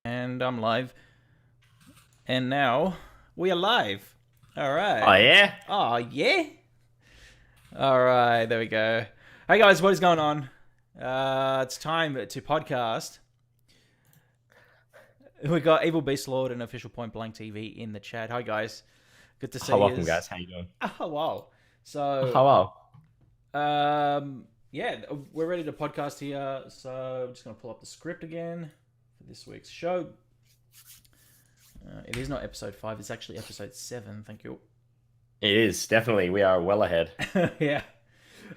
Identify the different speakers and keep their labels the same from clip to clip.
Speaker 1: And I'm live. And now we are live. All right.
Speaker 2: Oh, yeah?
Speaker 1: Oh, yeah? All right, there we go. Hey, guys, what is going on? It's time to podcast. We got Evil Beast Lord and Official Point Blank TV in the chat. Hi, guys. Good to see you.
Speaker 2: Welcome, guys. How you doing?
Speaker 1: Oh, wow. So,
Speaker 2: Hello.
Speaker 1: yeah, we're ready to podcast here. So I'm just going to pull up the script again for this week's show. It is not episode 5. It's actually episode 7. Thank you.
Speaker 2: It is, definitely. We are well ahead.
Speaker 1: Yeah.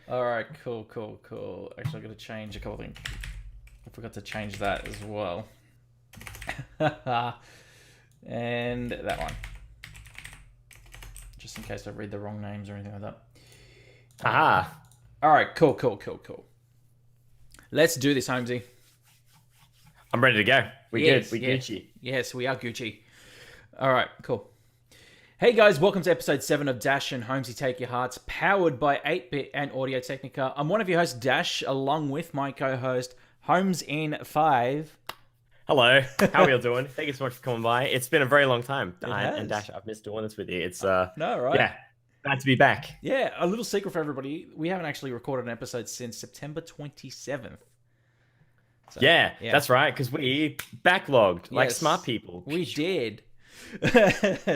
Speaker 1: All right, cool. Actually, I've got to change a couple things. I forgot to change that as well. And that one. Just in case I read the wrong names or anything like that.
Speaker 2: Aha.
Speaker 1: All right, cool. Let's do this, Holmesy.
Speaker 2: I'm ready to go. We
Speaker 1: Yes,
Speaker 2: good. We
Speaker 1: yeah.
Speaker 2: Gucci.
Speaker 1: Yes, we are Gucci. All right, cool. Hey guys, welcome to episode 7 of Dash and Holmesy Take Your Hearts, powered by 8-Bit and Audio Technica. I'm one of your hosts, Dash, along with my co-host, Holmes in 5.
Speaker 2: Hello. How are you doing? Thank you so much for coming by. It's been a very long time.
Speaker 1: has.
Speaker 2: And Dash, I've missed doing this with you. It's
Speaker 1: No, right?
Speaker 2: yeah, glad to be back.
Speaker 1: Yeah, a little secret for everybody. We haven't actually recorded an episode since September 27th. So,
Speaker 2: Yeah, that's right. Because we backlogged like
Speaker 1: Yes,
Speaker 2: smart people.
Speaker 1: We did.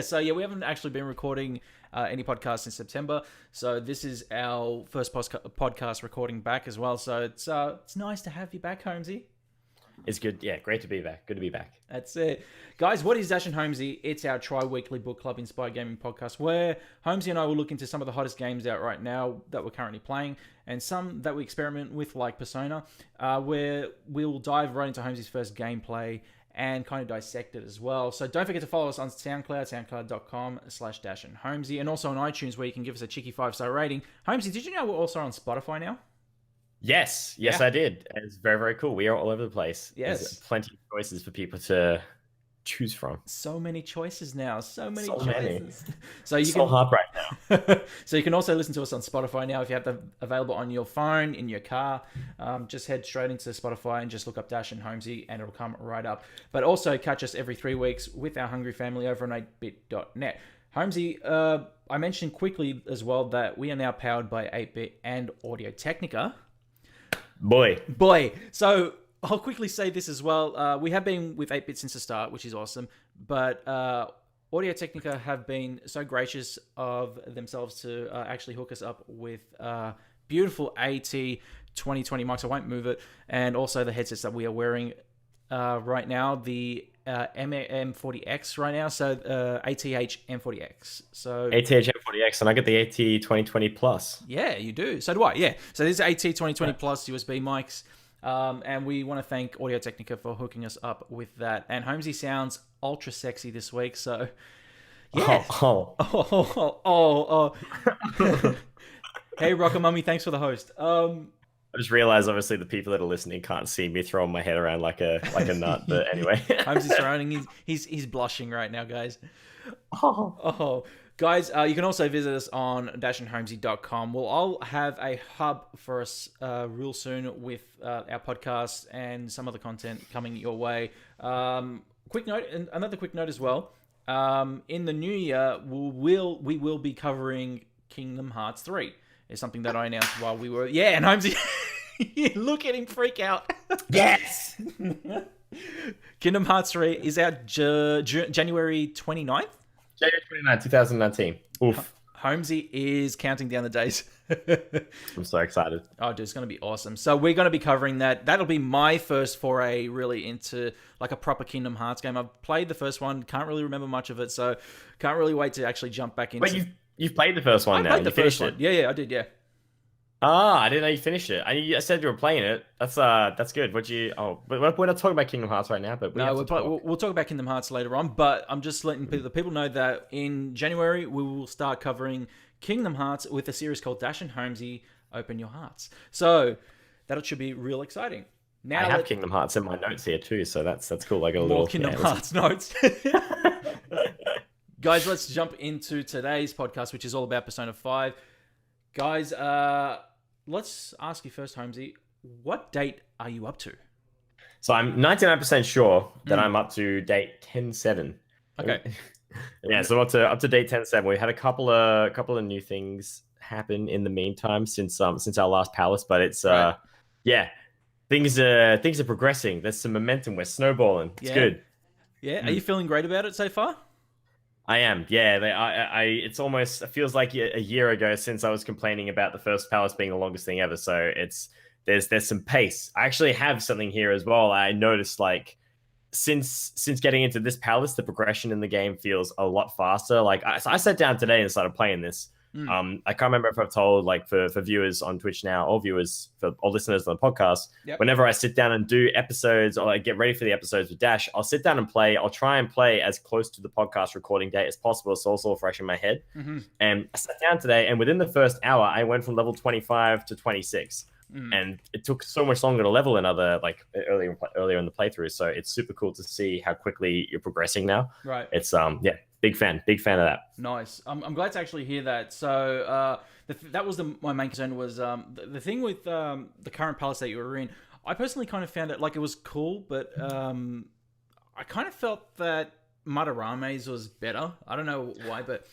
Speaker 1: So yeah, we haven't actually been recording any podcasts since September. So this is our first podcast recording back as well. So it's nice to have you back, Holmesy.
Speaker 2: It's good. Yeah, great to be back. Good to be back.
Speaker 1: That's it. Guys, what is Dash and Holmesy? It's our tri-weekly book club inspired gaming podcast where Holmesy and I will look into some of the hottest games out right now that we're currently playing and some that we experiment with like Persona, where we'll dive right into Holmesy's first gameplay and kind of dissect it as well. So don't forget to follow us on SoundCloud, soundcloud.com/Dash and Holmesy, and also on iTunes where you can give us a cheeky 5-star rating. Holmesy, did you know we're also on Spotify now?
Speaker 2: Yes,
Speaker 1: Yeah.
Speaker 2: I did. It's very, very cool. We are all over the place.
Speaker 1: Yes.
Speaker 2: There's plenty of choices for people to choose from.
Speaker 1: So many choices now. So many
Speaker 2: So
Speaker 1: choices.
Speaker 2: many.
Speaker 1: So you
Speaker 2: So
Speaker 1: can
Speaker 2: hard right now.
Speaker 1: So you can also listen to us on Spotify now if you have that available on your phone, in your car. Just head straight into Spotify and just look up Dash and Holmesy and it'll come right up. But also catch us every 3 weeks with our hungry family over on 8bit.net. Holmesy, I mentioned quickly as well that we are now powered by 8-Bit and Audio Technica. Boy. So I'll quickly say this as well. We have been with 8-Bit since the start, which is awesome. But Audio Technica have been so gracious of themselves to actually hook us up with beautiful AT 2020 mics. I won't move it. And also the headsets that we are wearing right now, the M40X right now. So ATH M40X. So
Speaker 2: ATH M40X, and I get the AT 2020 Plus.
Speaker 1: yeah, you do. So do I. Yeah. So this is AT 2020 Plus USB mics. And we want to thank Audio Technica for hooking us up with that. And Holmesy sounds ultra sexy this week. So yeah. Oh. Hey, Rocker Mummy, thanks for the host.
Speaker 2: I just realized, obviously, the people that are listening can't see me throwing my head around like a nut. But anyway,
Speaker 1: Holmesy's surrounding. He's blushing right now, guys.
Speaker 2: Oh.
Speaker 1: Guys, you can also visit us on dashandholmesy.com. We'll all have a hub for us real soon with our podcast and some other content coming your way. Quick note, and another quick note as well. In the new year, we will be covering Kingdom Hearts 3. It's something that I announced while we were... Yeah, and Holmesy... Look at him freak out.
Speaker 2: Yes!
Speaker 1: Kingdom Hearts 3 is out January 29th?
Speaker 2: January 29, 2019. Oof.
Speaker 1: Holmesy is counting down the days.
Speaker 2: I'm so excited.
Speaker 1: Oh, dude, it's going to be awesome. So we're going to be covering that. That'll be my first foray really into like a proper Kingdom Hearts game. I've played the first one, can't really remember much of it, so can't really wait to actually jump back into...
Speaker 2: Wait, you've played the first one now?
Speaker 1: I played the
Speaker 2: you finished
Speaker 1: first one.
Speaker 2: it?
Speaker 1: Yeah, I did, yeah.
Speaker 2: Ah, I didn't know you finished it. I said you were playing it. That's good. But we're not talking about Kingdom Hearts right now. But
Speaker 1: we'll talk about Kingdom Hearts later on. But I'm just letting the people know that in January we will start covering Kingdom Hearts with a series called Dash and Holmesy Open Your Hearts. So that should be real exciting. Now
Speaker 2: I have Kingdom Hearts in my notes here too, so that's cool. I got a
Speaker 1: more
Speaker 2: little
Speaker 1: Kingdom Hearts notes. Guys, let's jump into today's podcast, which is all about Persona 5. Guys, let's ask you first, Holmesy, what date are you up to?
Speaker 2: So I'm 99% sure that I'm up to date 10.7.
Speaker 1: Okay.
Speaker 2: Yeah, so up to date 10.7. We had a couple of new things happen in the meantime since our last palace, but it's
Speaker 1: Right.
Speaker 2: yeah, things are progressing. There's some momentum. We're snowballing. It's
Speaker 1: Yeah.
Speaker 2: good.
Speaker 1: Yeah. Are
Speaker 2: Mm.
Speaker 1: you feeling great about it so far?
Speaker 2: I am. Yeah, it's almost, it feels like a year ago since I was complaining about the first palace being the longest thing ever. So there's some pace. I actually have something here as well. I noticed like since getting into this palace, the progression in the game feels a lot faster. Like I sat down today and started playing this.
Speaker 1: Mm.
Speaker 2: I can't remember if I've told, like, for viewers on Twitch now, or viewers or listeners on the podcast.
Speaker 1: Yep.
Speaker 2: Whenever I sit down and do episodes or I get ready for the episodes with Dash, I'll sit down and play. I'll try and play as close to the podcast recording date as possible, so it's all fresh in my head.
Speaker 1: Mm-hmm.
Speaker 2: And I sat down today, and within the first hour, I went from level 25 to 26. And it took so much longer to level another, like, earlier in the playthrough. So it's super cool to see how quickly you're progressing now.
Speaker 1: Right.
Speaker 2: It's yeah, big fan of that.
Speaker 1: Nice. I'm glad to actually hear that. So that was my main concern was the thing with the current palace that you were in. I personally kind of found it like it was cool, but I kind of felt that Matarame's was better. I don't know why, but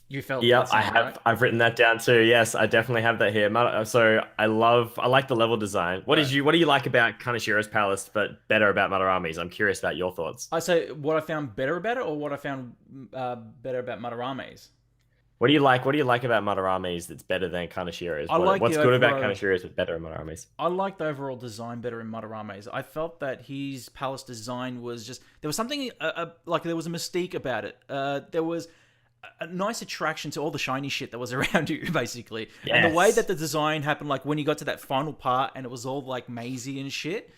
Speaker 1: you felt
Speaker 2: Yeah,
Speaker 1: that same,
Speaker 2: I have.
Speaker 1: right?
Speaker 2: I've written that down too. Yes, I definitely have that here. So I like the level design. What
Speaker 1: Right.
Speaker 2: do you like about Kaneshiro's Palace, but better about Matarame's? I'm curious about your thoughts.
Speaker 1: I say what I found better about it, or what I found better about Matarame's.
Speaker 2: What do you like? What do you like about Matarame's that's better than Kaneshiro's?
Speaker 1: I like
Speaker 2: What's
Speaker 1: the
Speaker 2: good about
Speaker 1: overall.
Speaker 2: Kaneshiro's but better than Matarame's?
Speaker 1: I liked the overall design better in Matarame's. I felt that his palace design was just there was something like there was a mystique about it. There was a nice attraction to all the shiny shit that was around you, basically. And the way
Speaker 2: Yes.
Speaker 1: that the design happened, like when you got to that final part and it was all like mazy and shit,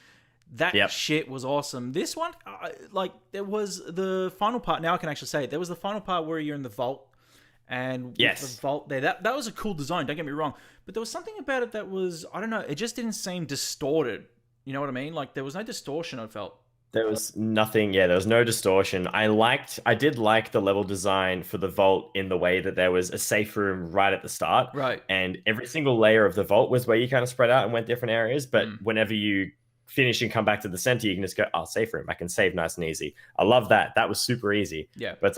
Speaker 1: that
Speaker 2: Yep.
Speaker 1: shit was awesome. This one, like there was the final part. Now I can actually say it. There was the final part where you're in the vault. And with
Speaker 2: Yes.
Speaker 1: the vault there, that was a cool design, don't get me wrong. But there was something about it that was, I don't know, it just didn't seem distorted. You know what I mean? Like there was no distortion, I felt.
Speaker 2: There was nothing, yeah, there was no distortion. I did like the level design for the vault in the way that there was a safe room right at the start.
Speaker 1: Right.
Speaker 2: And every single layer of the vault was where you kind of spread out and went different areas. But whenever you finish and come back to the center, you can just go, oh, safe room. I can save nice and easy. I love that. That was super easy.
Speaker 1: Yeah.
Speaker 2: But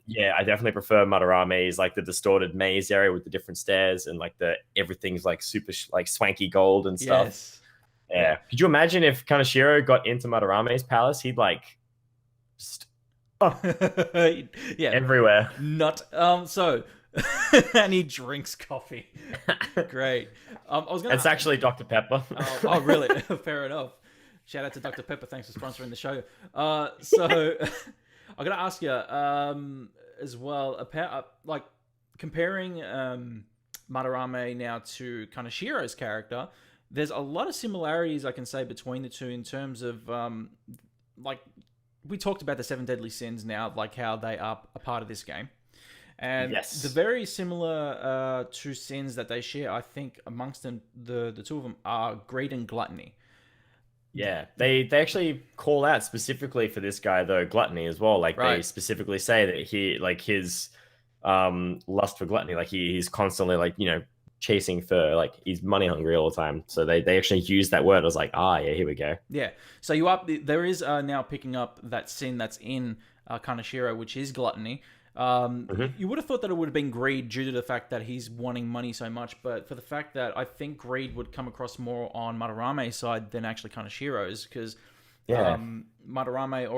Speaker 2: yeah, I definitely prefer Matarame's, like the distorted maze area with the different stairs and like everything's like super like swanky gold and stuff.
Speaker 1: Yes.
Speaker 2: Yeah. Could you imagine if Kaneshiro got into Matarame's palace? He'd like just
Speaker 1: Yeah.
Speaker 2: everywhere.
Speaker 1: Not so and he drinks coffee. Great. I was gonna
Speaker 2: It's actually Dr. Pepper.
Speaker 1: oh, really? Fair enough. Shout out to Dr. Pepper. Thanks for sponsoring the show. So I'm gonna ask you as well about like comparing Madarame now to Kaneshiro's character. There's a lot of similarities I can say between the two in terms of like we talked about the seven deadly sins now, like how they are a part of this game. And
Speaker 2: Yes.
Speaker 1: the very similar two sins that they share, I think, amongst them, the two of them are greed and gluttony.
Speaker 2: Yeah, they actually call out specifically for this guy though gluttony as well. Like they
Speaker 1: Right.
Speaker 2: specifically say that he like his lust for gluttony, like he's constantly like chasing for like he's money hungry all the time. So they actually use that word. I was like, yeah, here we go.
Speaker 1: Yeah. So there is now picking up that sin that's in Kaneshiro, which is gluttony. You would have thought that it would have been greed due to the fact that he's wanting money so much, but for the fact that I think greed would come across more on Madarame's side than actually Kaneshiro's, because Madarame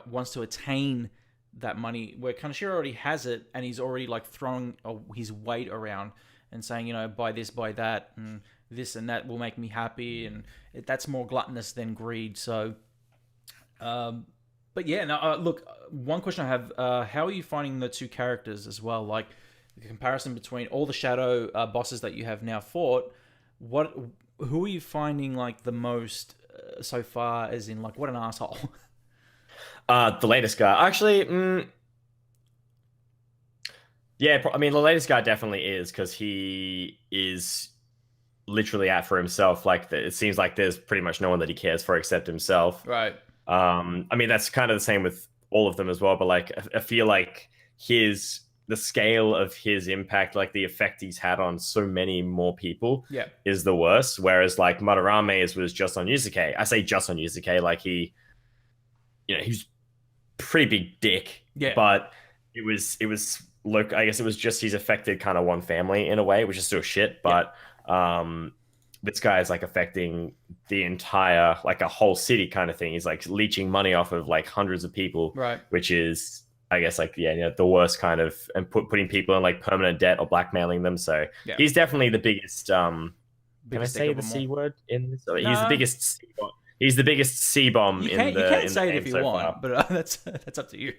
Speaker 1: wants to attain that money, where Kaneshiro already has it and he's already like throwing his weight around and saying, buy this, buy that, and this and that will make me happy, and that's more gluttonous than greed. So, but yeah, now look, one question I have: how are you finding the two characters as well? Like the comparison between all the shadow bosses that you have now fought. Who are you finding like the most so far? As in, like, what an asshole.
Speaker 2: The latest guy, actually. Yeah, I mean, the latest guy definitely is, because he is literally out for himself. Like, it seems like there's pretty much no one that he cares for except himself.
Speaker 1: Right.
Speaker 2: I mean, that's kind of the same with all of them as well. But like, I feel like his the scale of his impact, like the effect he's had on so many more people,
Speaker 1: Yeah.
Speaker 2: is the worst. Whereas like Madarame's was just on Yusuke. I say just on Yusuke, like he's pretty big dick.
Speaker 1: Yeah.
Speaker 2: But it was look, I guess it was just he's affected kind of one family in a way, which is still shit. But this guy is like affecting the entire, like a whole city kind of thing. He's like leeching money off of like hundreds of people,
Speaker 1: Right.
Speaker 2: which is, I guess, like the worst kind of, and putting people in like permanent debt or blackmailing them. So he's definitely the biggest. Can I say the C word in this? No. He's the biggest C bomb. He's the biggest C bomb in the.
Speaker 1: You can say it if you
Speaker 2: so
Speaker 1: want,
Speaker 2: far.
Speaker 1: but that's up to you.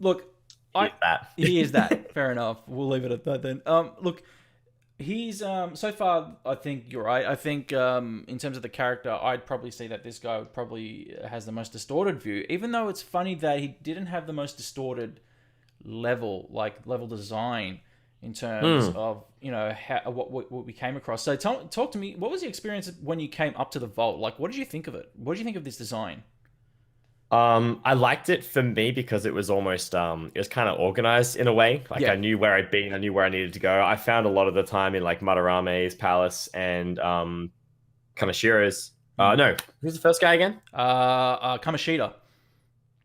Speaker 1: Look, he is that. Fair enough. We'll leave it at that then. Look, he's so far. I think you're right. I think in terms of the character, I'd probably say that this guy probably has the most distorted view. Even though it's funny that he didn't have the most distorted level design in terms of what we came across. So talk to me. What was your experience when you came up to the vault? Like, what did you think of it? What did you think of this design?
Speaker 2: I liked it for me because it was almost it was kind of organized in a way. Like I knew where I'd been, I knew where I needed to go. I found a lot of the time in like Madarame's palace and Kaneshiro's. No, who's the first guy again?
Speaker 1: Kamoshida.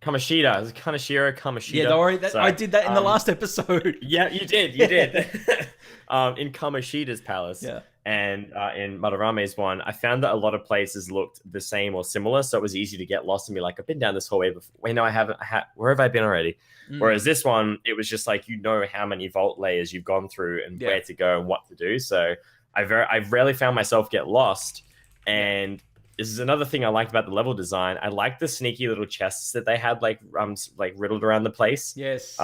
Speaker 2: Kamoshida. Is it Kaneshiro? Kamoshida.
Speaker 1: Yeah, don't worry. I did that in the last episode.
Speaker 2: Yeah, you did. You did. In Kamoshida's palace.
Speaker 1: Yeah.
Speaker 2: And in Madarame's one, I found that a lot of places looked the same or similar, so it was easy to get lost and be like, I've been down this hallway before. Wait, no, I haven't. Where have I been already? Whereas this one, it was just like, how many vault layers you've gone through and where to go and what to do. So I rarely found myself get lost. And this is another thing I liked about the level design. I liked the sneaky little chests that they had like riddled around the place.
Speaker 1: Yes.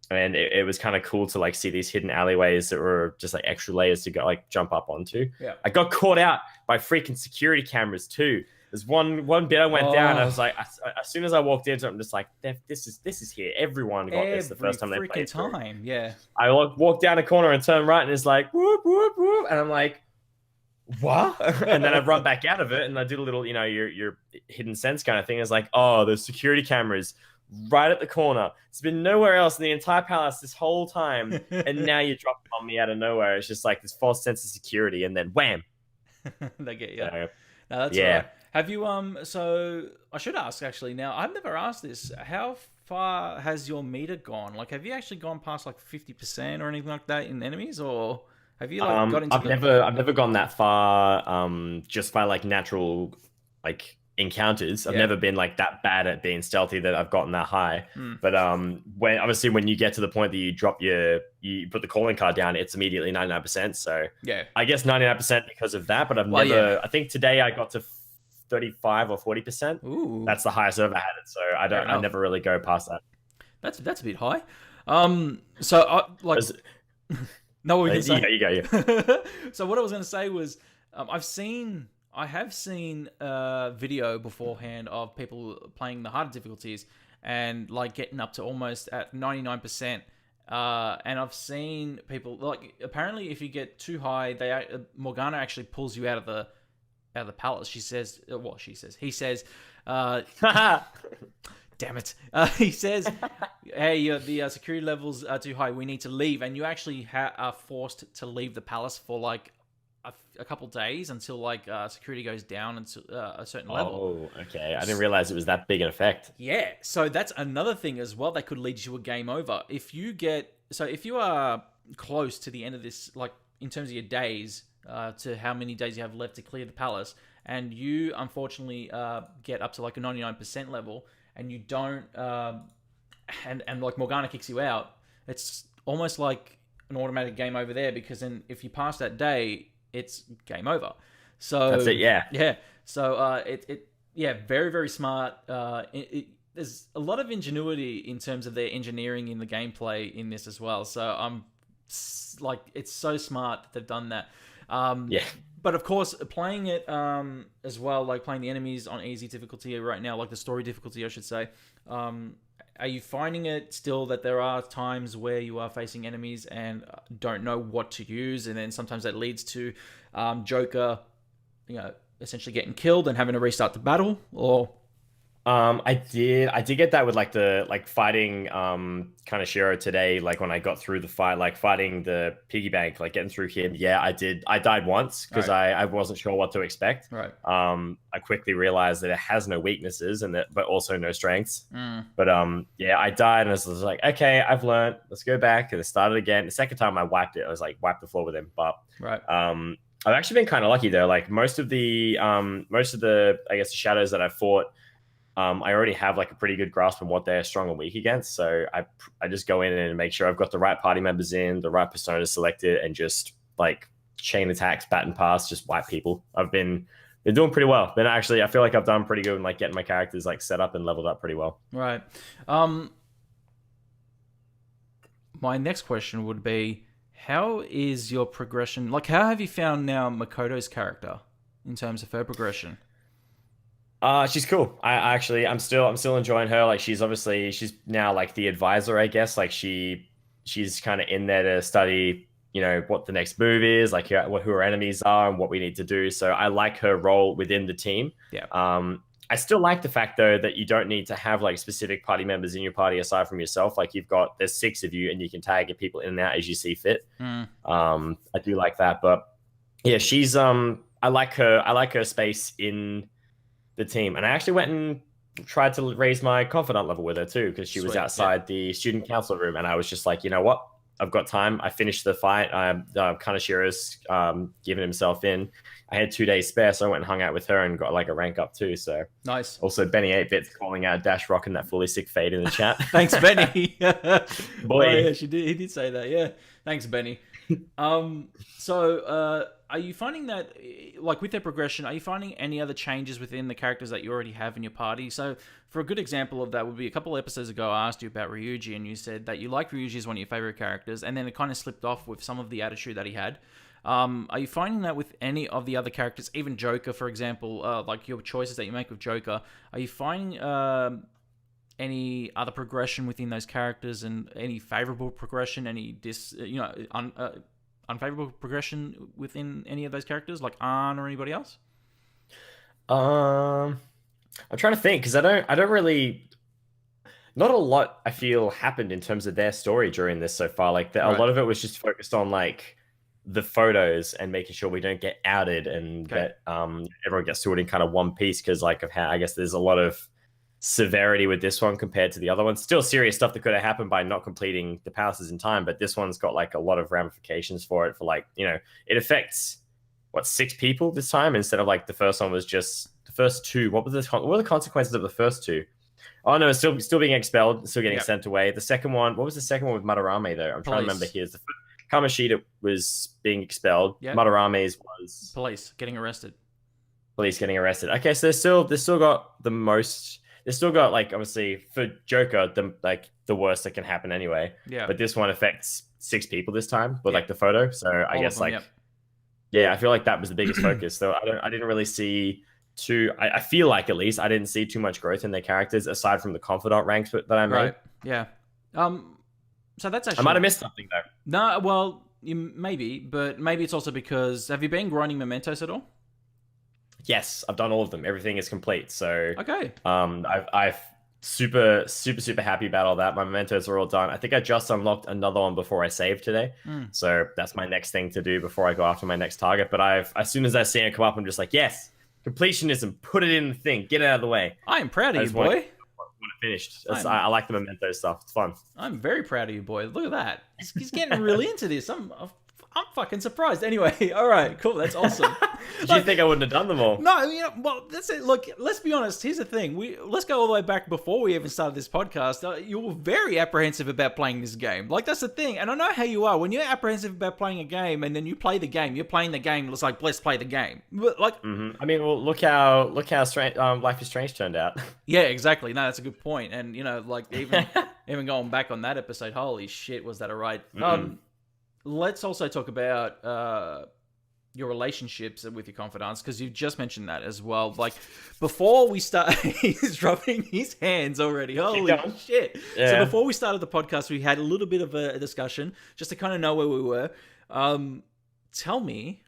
Speaker 2: And it was kind of cool to like see these hidden alleyways that were just like extra layers to go like jump up onto.
Speaker 1: Yeah.
Speaker 2: I got caught out by freaking security cameras too. There's one bit I went down. I was like, as soon as I walked into it, I'm just like, this is here. Everyone got this the first time they played.
Speaker 1: Every freaking time, yeah.
Speaker 2: I walked down a corner and turned right, and it's like whoop whoop whoop, and I'm like, what? And then I run back out of it, and I did a little, your hidden sense kind of thing. It's like, oh, there's security cameras right at the corner. It's been nowhere else in the entire palace this whole time, and now you drop it on me out of nowhere. It's just like this false sense of security, and then wham,
Speaker 1: they get you.
Speaker 2: So,
Speaker 1: no, that's right. Have you so I should ask actually. Now I've never asked this. How far has your meter gone? Like, have you actually gone past like 50% or anything like that in enemies, or have you like got into?
Speaker 2: I've never gone that far. Just by like natural like encounters. I've never been like that bad at being stealthy that I've gotten that high. But when you get to the point that you put the calling card down, it's immediately 99%. So I guess 99% because of that. But I think today I got to 35 or 40%.
Speaker 1: Ooh.
Speaker 2: That's the highest I've ever had it. So I never really go past that.
Speaker 1: That's a bit high. So like no, what were you gonna say?
Speaker 2: You go.
Speaker 1: So what I was going to say was, I have seen a video beforehand of people playing the harder difficulties and like getting up to almost at 99%. And I've seen people like, apparently if you get too high, Morgana actually pulls you out of the palace. He says, damn it. He says, hey, the security levels are too high. We need to leave. And you actually are forced to leave the palace for like a couple days until like security goes down until a certain level.
Speaker 2: Oh, okay. I didn't realize it was that big an effect.
Speaker 1: Yeah. So that's another thing as well that could lead you to a game over. If you are close to the end of this, like in terms of your days, to how many days you have left to clear the palace, and you unfortunately get up to like a 99% level, and you don't, and like Morgana kicks you out, it's almost like an automatic game over there, because then if you pass that day, it's game over. So
Speaker 2: that's it.
Speaker 1: Yeah. So very, very smart. There's a lot of ingenuity in terms of their engineering in the gameplay in this as well. So like, it's so smart that they've done that. But of course, playing it as well, like playing the enemies on easy difficulty right now, like the story difficulty, I should say. Are you finding it still that there are times where you are facing enemies and don't know what to use, and then sometimes that leads to Joker, essentially getting killed and having to restart the battle? Or
Speaker 2: I did get that with like the like fighting Kaneshiro today, like when I got through the fight, like fighting the piggy bank, like getting through him. Yeah, I did. I died once because
Speaker 1: Right.
Speaker 2: I wasn't sure what to expect.
Speaker 1: Right.
Speaker 2: I quickly realized that it has no weaknesses and that but also no strengths.
Speaker 1: Mm.
Speaker 2: But yeah, I died and I was like, okay, I've learned. Let's go back and it started again. The second time I wiped it, I was like wiped the floor with him. But
Speaker 1: Right.
Speaker 2: I've actually been kind of lucky though. Like most of the I guess the shadows that I fought, I already have like a pretty good grasp on what they're strong and weak against. So I just go in and make sure I've got the right party members in, the right personas selected, and just like chain attacks, bat and pass, just wipe people. I've been doing pretty well. Then actually, I feel like I've done pretty good in like getting my characters like set up and leveled up pretty well.
Speaker 1: Right. My next question would be, how is your progression? Like, how have you found now Makoto's character in terms of her progression?
Speaker 2: She's cool. I'm still enjoying her. Like she's now like the advisor, I guess. Like she's kind of in there to study, you know, what the next move is, like who her enemies are and what we need to do. So I like her role within the team.
Speaker 1: Yeah.
Speaker 2: I still like the fact though that you don't need to have like specific party members in your party aside from yourself. Like there's 6 of you and you can tag people in and out as you see fit.
Speaker 1: Mm.
Speaker 2: I do like that, but yeah, she's I like her space in the team. And I actually went and tried to raise my confidant level with her too, because she was
Speaker 1: Sweet,
Speaker 2: outside the student council room. And I was just like, you know what? I've got time. I finished the fight. Kaneshira's given himself in. I had 2 days spare, so I went and hung out with her and got like a rank up too. So
Speaker 1: Nice.
Speaker 2: also Benny 8-Bits calling out Dash Rock and that fully sick fade in the chat.
Speaker 1: Thanks, Benny.
Speaker 2: Boy.
Speaker 1: Oh, yeah, he did say that. Yeah. Thanks, Benny. So are you finding that, like, with their progression, are you finding any other changes within the characters that you already have in your party? So, for a good example of that would be a couple episodes ago, I asked you about Ryuji, and you said that you like Ryuji as one of your favorite characters, and then it kind of slipped off with some of the attitude that he had. Are you finding that with any of the other characters, even Joker, for example, like your choices that you make with Joker, are you finding any other progression within those characters, and any favorable progression, any unfavorable progression within any of those characters, like Arn or anybody else?
Speaker 2: I'm trying to think because I don't really. Not a lot I feel happened in terms of their story during this so far. Like a lot of it was just focused on like the photos and making sure we don't get outed and that everyone gets to it in kind of one piece because like of how I guess there's a lot of severity with this one compared to the other one. Still serious stuff that could have happened by not completing the palaces in time, but this one's got like a lot of ramifications for it. For like, you know, it affects 6 people this time instead of like the first one was just the first 2. What were the consequences of the first 2? Oh no, it's still being expelled, still getting sent away. The second one, what was the second one with Madarame though? I'm trying to remember here. The Kamoshida was being expelled. Yep. Madarame's was
Speaker 1: police getting arrested.
Speaker 2: Okay, so they've still got the most. They've still got like obviously for Joker the worst that can happen anyway. Yeah. But this one affects 6 people this time with like the photo. So I guess them, yeah, I feel like that was the biggest focus. So I didn't really see I feel like at least I didn't see too much growth in their characters aside from the confidant ranks that I made.
Speaker 1: Right. Yeah. So that's actually.
Speaker 2: I might have missed something though.
Speaker 1: No, well, maybe, but maybe it's also because have you been grinding mementos at all?
Speaker 2: Yes, I've done all of them. Everything is complete. So
Speaker 1: okay.
Speaker 2: I've super happy about all that. My mementos are all done. I think I just unlocked another one before I saved today. So that's my next thing to do before I go after my next target. But as soon as I see it come up, I'm just like, yes, completionism. Put it in the thing. Get it out of the way.
Speaker 1: I am proud of you, boy.
Speaker 2: When it finished, I like the memento stuff. It's fun.
Speaker 1: I'm very proud of you, boy. Look at that. He's getting really into this. I'm fucking surprised. Anyway, all right, cool. That's awesome.
Speaker 2: Did you think I wouldn't have done them all?
Speaker 1: No, well, that's it. Look, let's be honest. Here's the thing. Let's go all the way back before we even started this podcast. You were very apprehensive about playing this game. Like, that's the thing. And I know how you are. When you're apprehensive about playing a game and then you play the game, you're playing the game. It's like, let's play the game. But like,
Speaker 2: I mean, well, look how strange, Life is Strange turned out.
Speaker 1: Yeah, exactly. No, that's a good point. And like even going back on that episode, holy shit, was that a ride? Let's also talk about your relationships with your confidants, because you just mentioned that as well. Like, before we start, he's rubbing his hands already. Holy shit. Yeah. So before we started the podcast, we had a little bit of a discussion just to kind of know where we were. Tell me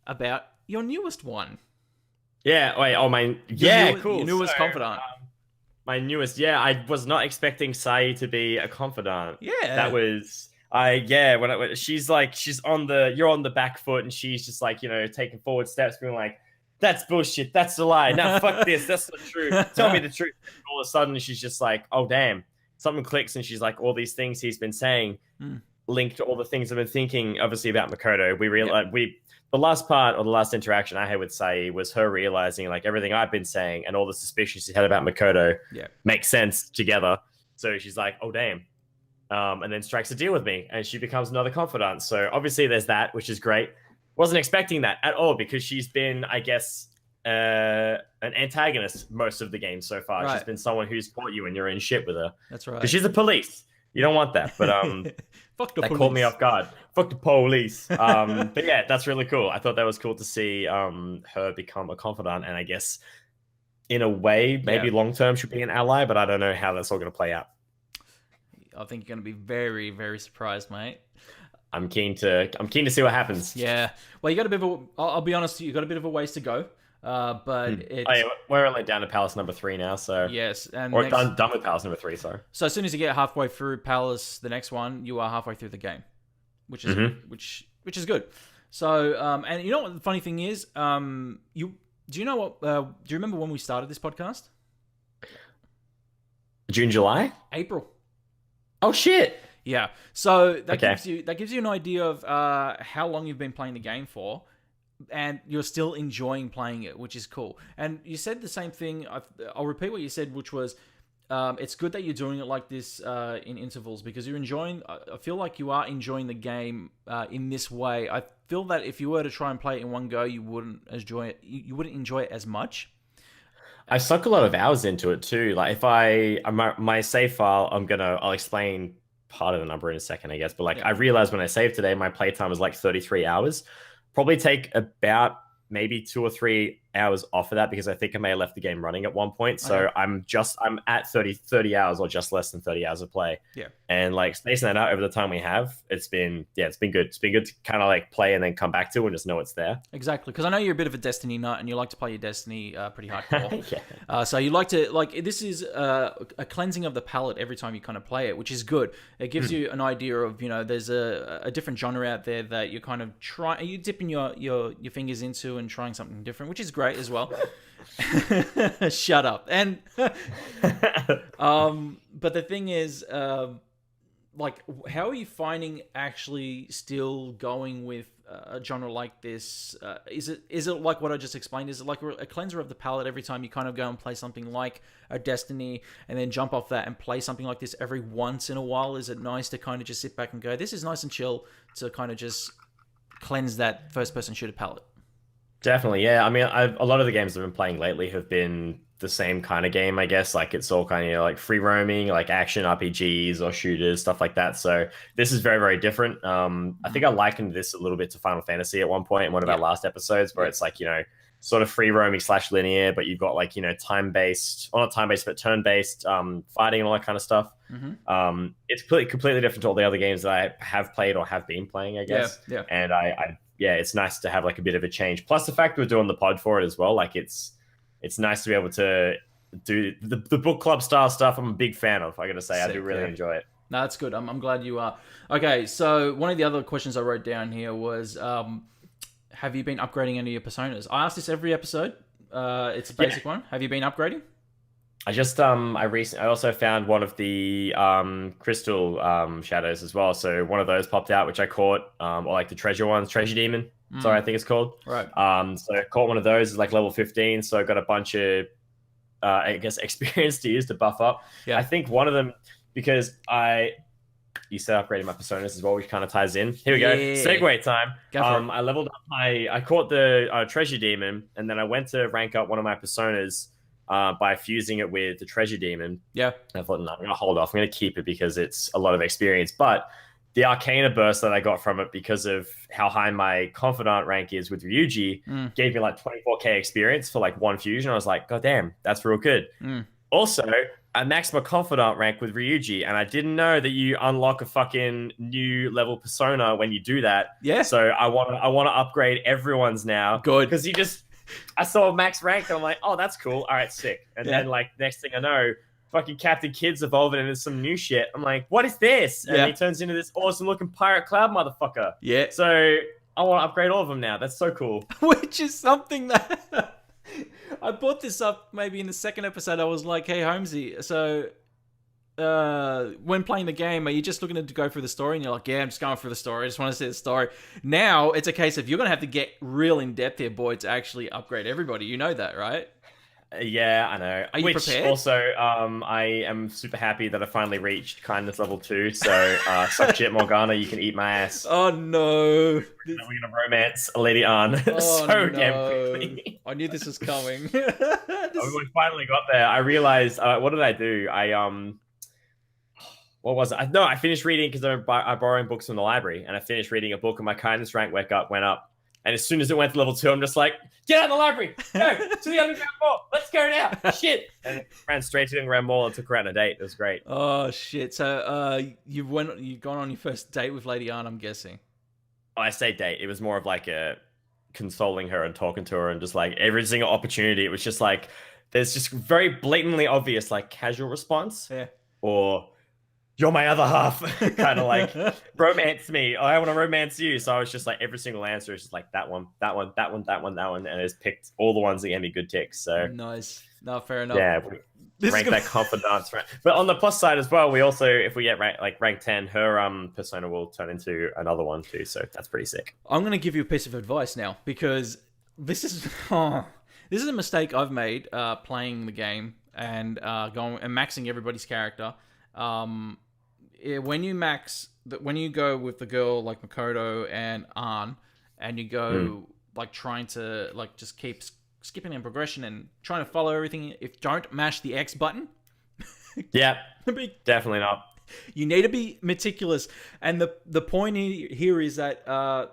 Speaker 1: about your newest one.
Speaker 2: Yeah, wait, cool.
Speaker 1: Your newest confidant.
Speaker 2: my newest. Yeah, I was not expecting Sae to be a confidant.
Speaker 1: Yeah.
Speaker 2: That was yeah, she's on the you're on the back foot and she's just like, taking forward steps, being like, that's bullshit, that's a lie. Now fuck this, that's not true. Tell me the truth. And all of a sudden she's just like, oh damn. Something clicks and she's like, all these things he's been saying linked to all the things I've been thinking, obviously, about Makoto. We realized the last part or the last interaction I had with Sae was her realizing like everything I've been saying and all the suspicions she had about Makoto makes sense together. So she's like, oh damn. And then strikes a deal with me and she becomes another confidant. So obviously there's that, which is great. Wasn't expecting that at all because she's been, I guess, an antagonist most of the game so far. Right. She's been someone who's caught you and you're in shit with her.
Speaker 1: That's right.
Speaker 2: Because she's the police. You don't want that. But
Speaker 1: fuck the
Speaker 2: that
Speaker 1: police.
Speaker 2: caught me off guard. Fuck the police. But yeah, that's really cool. I thought that was cool to see her become a confidant, and I guess in a way, maybe long term she'll be an ally, but I don't know how that's all going to play out.
Speaker 1: I think you're going to be very, very surprised, mate.
Speaker 2: I'm keen to see what happens.
Speaker 1: Yeah. Well, you got a bit of a. I'll be honest, you got a bit of a ways to go. But it's...
Speaker 2: we're only down to Palace number 3 now, so
Speaker 1: yes, and
Speaker 2: we're done with Palace number 3. Sorry.
Speaker 1: So as soon as you get halfway through Palace, the next one, you are halfway through the game, which is which is good. So and you know what the funny thing is, do you know what? Do you remember when we started this podcast?
Speaker 2: June, July,
Speaker 1: April.
Speaker 2: Oh shit!
Speaker 1: Yeah. So that gives you an idea of how long you've been playing the game for. And you're still enjoying playing it, which is cool. And you said the same thing. I'll repeat what you said, which was it's good that you're doing it like this in intervals because you're enjoying. I feel like you are enjoying the game in this way. I feel that if you were to try and play it in one go, you wouldn't enjoy it. You wouldn't enjoy it as much.
Speaker 2: I sunk a lot of hours into it too. Like if my save file, I'll explain part of the number in a second, I guess. But I realized when I saved today, my playtime was like 33 hours. Probably take about maybe 2 or 3 hours off of that because I think I may have left the game running at one point. So I'm at 30 hours or just less than 30 hours of play.
Speaker 1: Yeah. And
Speaker 2: like spacing that out over the time we have, it's been good. It's been good to kind of like play and then come back to and just know it's there.
Speaker 1: Exactly. Because I know you're a bit of a Destiny nut and you like to play your Destiny pretty hardcore. So you like to, this is a cleansing of the palette every time you kind of play it, which is good. It gives you an idea of, there's a different genre out there that you're kind of you're dipping your fingers into and trying something different, which is great as well. Shut up. And but the thing is, how are you finding actually still going with a genre like this? Is it like what I just explained? Is it like a cleanser of the palette every time you kind of go and play something like a Destiny and then jump off that and play something like this every once in a while? Is it nice to kind of just sit back and go, this is nice and chill, to kind of just cleanse that first-person shooter palette?
Speaker 2: Definitely, yeah. I mean, a lot of the games I've been playing lately have been the same kind of game, I guess. Like it's all kind of like free roaming, like action RPGs or shooters, stuff like that. So this is very, very different. I think I likened this a little bit to Final Fantasy at one point in one of our last episodes, where it's like, sort of free roaming / linear, but you've got like, time-based, or not time-based, but turn-based fighting and all that kind of stuff. It's completely different to all the other games that I have played or have been playing, I guess.
Speaker 1: Yeah.
Speaker 2: And it's nice to have like a bit of a change. Plus the fact we're doing the pod for it as well. Like it's nice to be able to do the book club style stuff. I'm a big fan of, I gotta say. Sick, I do really enjoy it. No,
Speaker 1: that's good. I'm glad you are. Okay, so one of the other questions I wrote down here was, have you been upgrading any of your personas? I ask this every episode. It's a basic one. Have you been upgrading?
Speaker 2: I just I also found one of the crystal shadows as well. So one of those popped out, which I caught, or like the treasure ones, treasure demon. Sorry, I think it's called.
Speaker 1: Right.
Speaker 2: So I caught one of those, like level 15. So I got a bunch of I guess experience to use to buff up.
Speaker 1: Yeah.
Speaker 2: I think one of them, because you said upgrading my personas as well, which kind of ties in. Here we go. Segue time. I leveled up I caught the treasure demon, and then I went to rank up one of my personas by fusing it with the treasure demon.
Speaker 1: Yeah.
Speaker 2: I thought, no, I'm going to hold off. I'm going to keep it because it's a lot of experience. But the Arcana burst that I got from it because of how high my Confidant rank is with Ryuji gave me like 24k experience for like one fusion. I was like, God damn, that's real good. Also, I maxed my Confidant rank with Ryuji, and I didn't know that you unlock a fucking new level persona when you do that.
Speaker 1: Yeah.
Speaker 2: So I want to upgrade everyone's now.
Speaker 1: Good.
Speaker 2: Because I saw max rank and I'm like, oh, that's cool. All right, sick. And then like next thing I know, fucking Captain Kidd's evolving into some new shit. I'm like, what is this? And he turns into this awesome looking pirate cloud motherfucker.
Speaker 1: Yeah.
Speaker 2: So I want to upgrade all of them now. That's so cool.
Speaker 1: Which is something that I brought this up maybe in the second episode. I was like, hey, Holmesy, so when playing the game, are you just looking to go through the story? And you're like, yeah, I'm just going through the story. I just want to see the story. Now it's a case of you're going to have to get real in depth here, boy, to actually upgrade everybody. You know that, right?
Speaker 2: Yeah, I know.
Speaker 1: Are you prepared?
Speaker 2: Also, I am super happy that I finally reached kindness level 2. So, suck shit, Morgana. You can eat my ass.
Speaker 1: Oh no!
Speaker 2: We're gonna romance Lady Anne damn quickly.
Speaker 1: I knew this was coming.
Speaker 2: We finally got there. I realized. What did I do? What was it? No, I finished reading because I'm borrowing books from the library, and I finished reading a book, and my kindness rank went up. And as soon as it went to level 2, I'm just like, get out of the library! Go to the underground mall! Let's go now! Shit! And ran straight to the underground mall and took her out on a date. It was great.
Speaker 1: Oh shit! So you've gone on your first date with Lady Anne, I'm guessing.
Speaker 2: Oh, I say date. It was more of like a consoling her and talking to her, and just like every single opportunity. It was just like there's just very blatantly obvious like casual response, or you're my other half, kind of like romance me. I want to romance you. So I was just like every single answer is just like that one, and I just picked all the ones that gave me good ticks. So
Speaker 1: nice. No, fair enough.
Speaker 2: Yeah, rank that confidant. Right? But on the plus side as well, we also, if we get rank 10, her persona will turn into another one too. So that's pretty sick.
Speaker 1: I'm gonna give you a piece of advice now, because this is this is a mistake I've made playing the game and going and maxing everybody's character. When you go with the girl like Makoto and Ann, and you go like trying to like just keep skipping in progression and trying to follow everything, don't mash the X button.
Speaker 2: Yeah, definitely not.
Speaker 1: You need to be meticulous, and the point here is that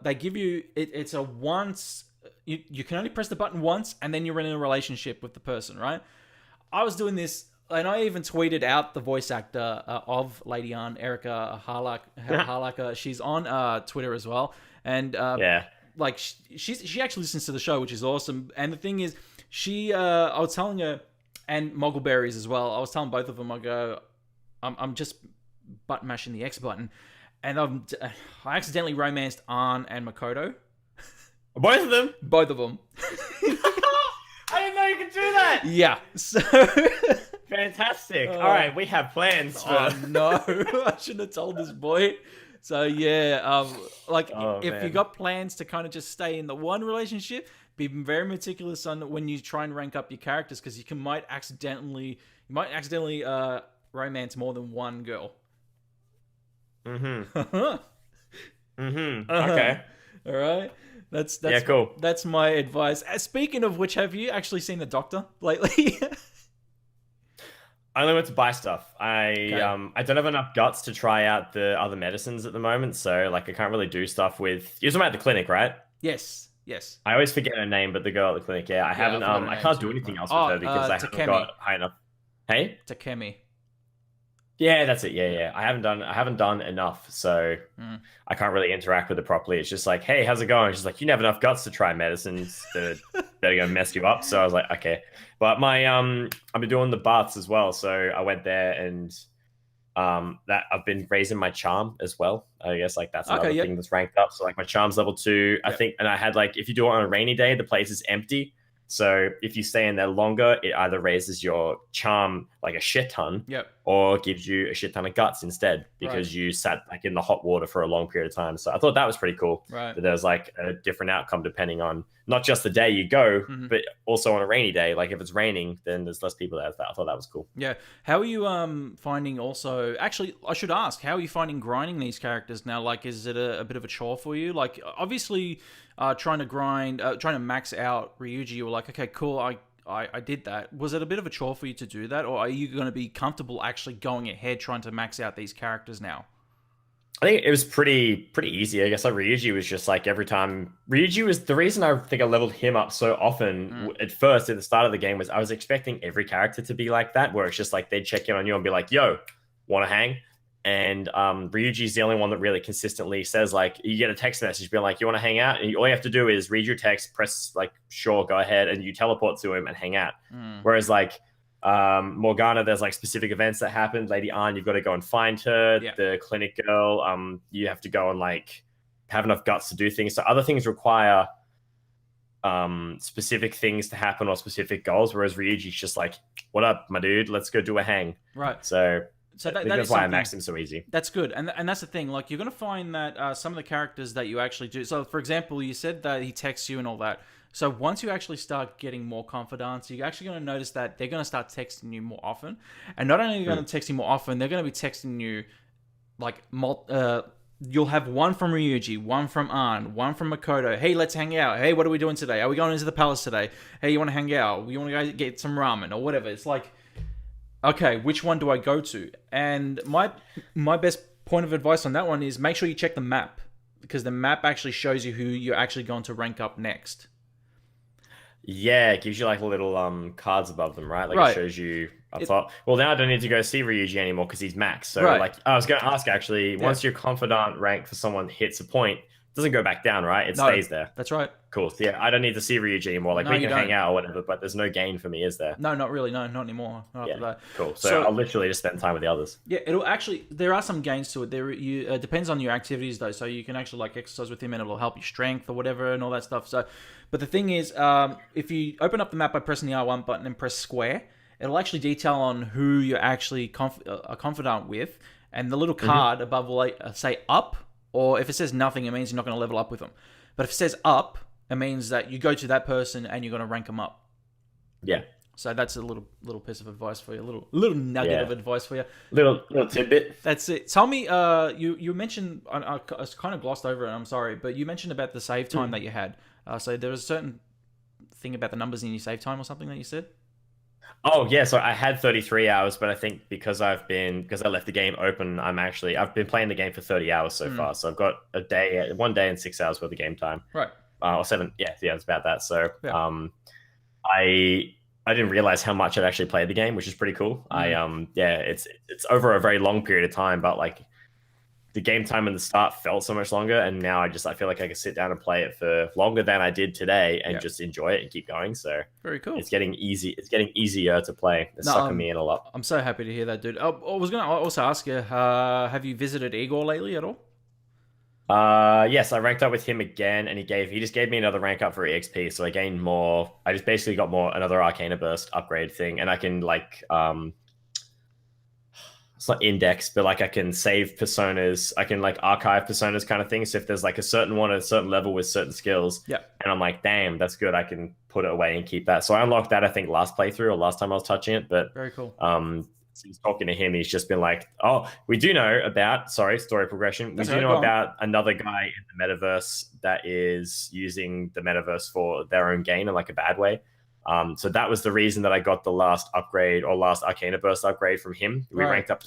Speaker 1: they give you it's a once. You can only press the button once, and then you're in a relationship with the person, right? I was doing this. And I even tweeted out the voice actor of Lady Anne, Erica Harlaka. She's on Twitter as well, and like she actually listens to the show, which is awesome. And the thing is, I was telling her, and Moggleberries as well. I was telling both of them, I go, I'm just button mashing the X button, and I accidentally romanced Ann and Makoto.
Speaker 2: Both of them.
Speaker 1: Both of them.
Speaker 2: I didn't know you could do that.
Speaker 1: Yeah. So.
Speaker 2: Fantastic. All right, we have plans.
Speaker 1: Oh no, I shouldn't have told this boy. So yeah, if you got plans to kind of just stay in the one relationship, be very meticulous on when you try and rank up your characters, because you might accidentally romance more than one girl.
Speaker 2: Okay.
Speaker 1: All right. That's
Speaker 2: cool.
Speaker 1: That's my advice. Speaking of which, have you actually seen the doctor lately?
Speaker 2: I only went to buy stuff. I don't have enough guts to try out the other medicines at the moment, so like I can't really do stuff with. You're talking about the clinic, right?
Speaker 1: Yes. I
Speaker 2: always forget her name, but the girl at the clinic, I haven't. I can't do anything else with her because I haven't got high enough. Hey,
Speaker 1: Takemi.
Speaker 2: Yeah, that's it. Yeah. I haven't done enough, so I can't really interact with it properly. It's just like, hey, how's it going? She's like, you never have enough guts to try medicines that are gonna mess you up. So I was like, okay. But I've been doing the baths as well, so I went there and that I've been raising my charm as well. I guess like that's another thing that's ranked up. So like my charm's level 2, I think, and I had like if you do it on a rainy day, the place is empty. So if you stay in there longer, it either raises your charm like a shit ton, or gives you a shit ton of guts instead because you sat like in the hot water for a long period of time. So I thought that was pretty cool.
Speaker 1: Right.
Speaker 2: That there's like a different outcome depending on not just the day you go, but also on a rainy day. Like if it's raining, then there's less people there. I thought that was cool.
Speaker 1: Yeah. How are you finding also? Actually, I should ask, how are you finding grinding these characters now? Like, is it a bit of a chore for you? Like, obviously. Trying to max out Ryuji, you were like, okay, cool, I did that. Was it a bit of a chore for you to do that, or are you going to be comfortable actually going ahead trying to max out these characters now?
Speaker 2: I think it was pretty easy. I guess like Ryuji was just like every time. Ryuji was the reason I think I leveled him up so often at first at the start of the game was I was expecting every character to be like that, where it's just like they'd check in on you and be like, yo, want to hang? And Ryuji's the only one that really consistently says, like, you get a text message being like, you want to hang out? And all you have to do is read your text, press, like, sure, go ahead, and you teleport to him and hang out. Whereas, like, Morgana, there's like specific events that happen. Lady Anne, you've got to go and find her.
Speaker 1: Yeah.
Speaker 2: The clinic girl, you have to go and like have enough guts to do things. So other things require specific things to happen or specific goals, whereas Ryuji's just like, what up, my dude, let's go do a hang.
Speaker 1: Right.
Speaker 2: So
Speaker 1: that's
Speaker 2: why I maxed him so easy.
Speaker 1: That's good, and that's the thing. Like, you're gonna find that some of the characters that you actually do. So, for example, you said that he texts you and all that. So once you actually start getting more confidants, you're actually going to notice that they're going to start texting you more often. And not only are they going to text you more often, they're going to be texting you like you'll have one from Ryuji, one from An, one from Makoto. Hey, let's hang out. Hey, what are we doing today? Are we going into the palace today? Hey, you want to hang out? You want to go get some ramen or whatever? It's like, okay, which one do I go to? And my best point of advice on that one is make sure you check the map, because the map actually shows you who you're actually going to rank up next.
Speaker 2: Yeah, it gives you like little cards above them, right? Like
Speaker 1: Right.
Speaker 2: it shows you up top. Well, now I don't need to go see Ryuji anymore because he's max. So
Speaker 1: Right.
Speaker 2: like I was going to ask actually, once your confidant rank for someone hits a point, it doesn't go back down, right? It stays there.
Speaker 1: That's right.
Speaker 2: Cool. So, yeah, I don't need to see Ryuji anymore. Like
Speaker 1: No,
Speaker 2: we
Speaker 1: you
Speaker 2: can hang
Speaker 1: don't.
Speaker 2: out or whatever, but there's no gain for me, is there?
Speaker 1: No, not really. No, not anymore. Not
Speaker 2: Yeah.
Speaker 1: after that.
Speaker 2: Cool. So I'll literally just spend time with the others.
Speaker 1: Yeah, it'll actually. There are some gains to it. Depends on your activities though. So you can actually like exercise with him, and it'll help your strength or whatever and all that stuff. So, but the thing is, if you open up the map by pressing the R1 button and press square, it'll actually detail on who you're actually confidant with, and the little card above will say up, or if it says nothing, it means you're not going to level up with them. But if it says up, it means that you go to that person and you're going to rank them up.
Speaker 2: Yeah.
Speaker 1: So that's a little piece of advice for you, little nugget of advice for you.
Speaker 2: Little tidbit.
Speaker 1: That's it. Tell me, you mentioned, I kind of glossed over it, I'm sorry, but you mentioned about the save time that you had. So there was a certain thing about the numbers in your save time or something that you said?
Speaker 2: Oh yeah, so I had 33 hours, but I think because I left the game open, I've been playing the game for 30 hours so far. So I've got 1 day and 6 hours worth of game time.
Speaker 1: Right.
Speaker 2: Or 7. Yeah, it's about that. So
Speaker 1: Yeah.
Speaker 2: I didn't realize how much I'd actually played the game, which is pretty cool. It's over a very long period of time, but like the game time in the start felt so much longer, and now I feel like I can sit down and play it for longer than I did today and just enjoy it and keep going. So
Speaker 1: very cool.
Speaker 2: It's getting easy. It's getting easier to play. It's sucking me in a lot.
Speaker 1: I'm so happy to hear that, dude. I was going to also ask you, have you visited Igor lately at all?
Speaker 2: Yes, I ranked up with him again, and he just gave me another rank up for EXP, so I gained more. I just basically got another Arcana Burst upgrade thing, and I can like it's not index, but like I can save personas, I can like archive personas kind of thing. So if there's like a certain one at a certain level with certain skills, and I'm like, damn, that's good, I can put it away and keep that. So I unlocked that, I think last playthrough or last time I was touching it. But
Speaker 1: very cool.
Speaker 2: Since talking to him, he's just been like, oh, we do know about story progression. We do know about another guy in the metaverse that is using the metaverse for their own gain in like a bad way. So that was the reason that I got the last upgrade or last Arcana Burst upgrade from him. We ranked up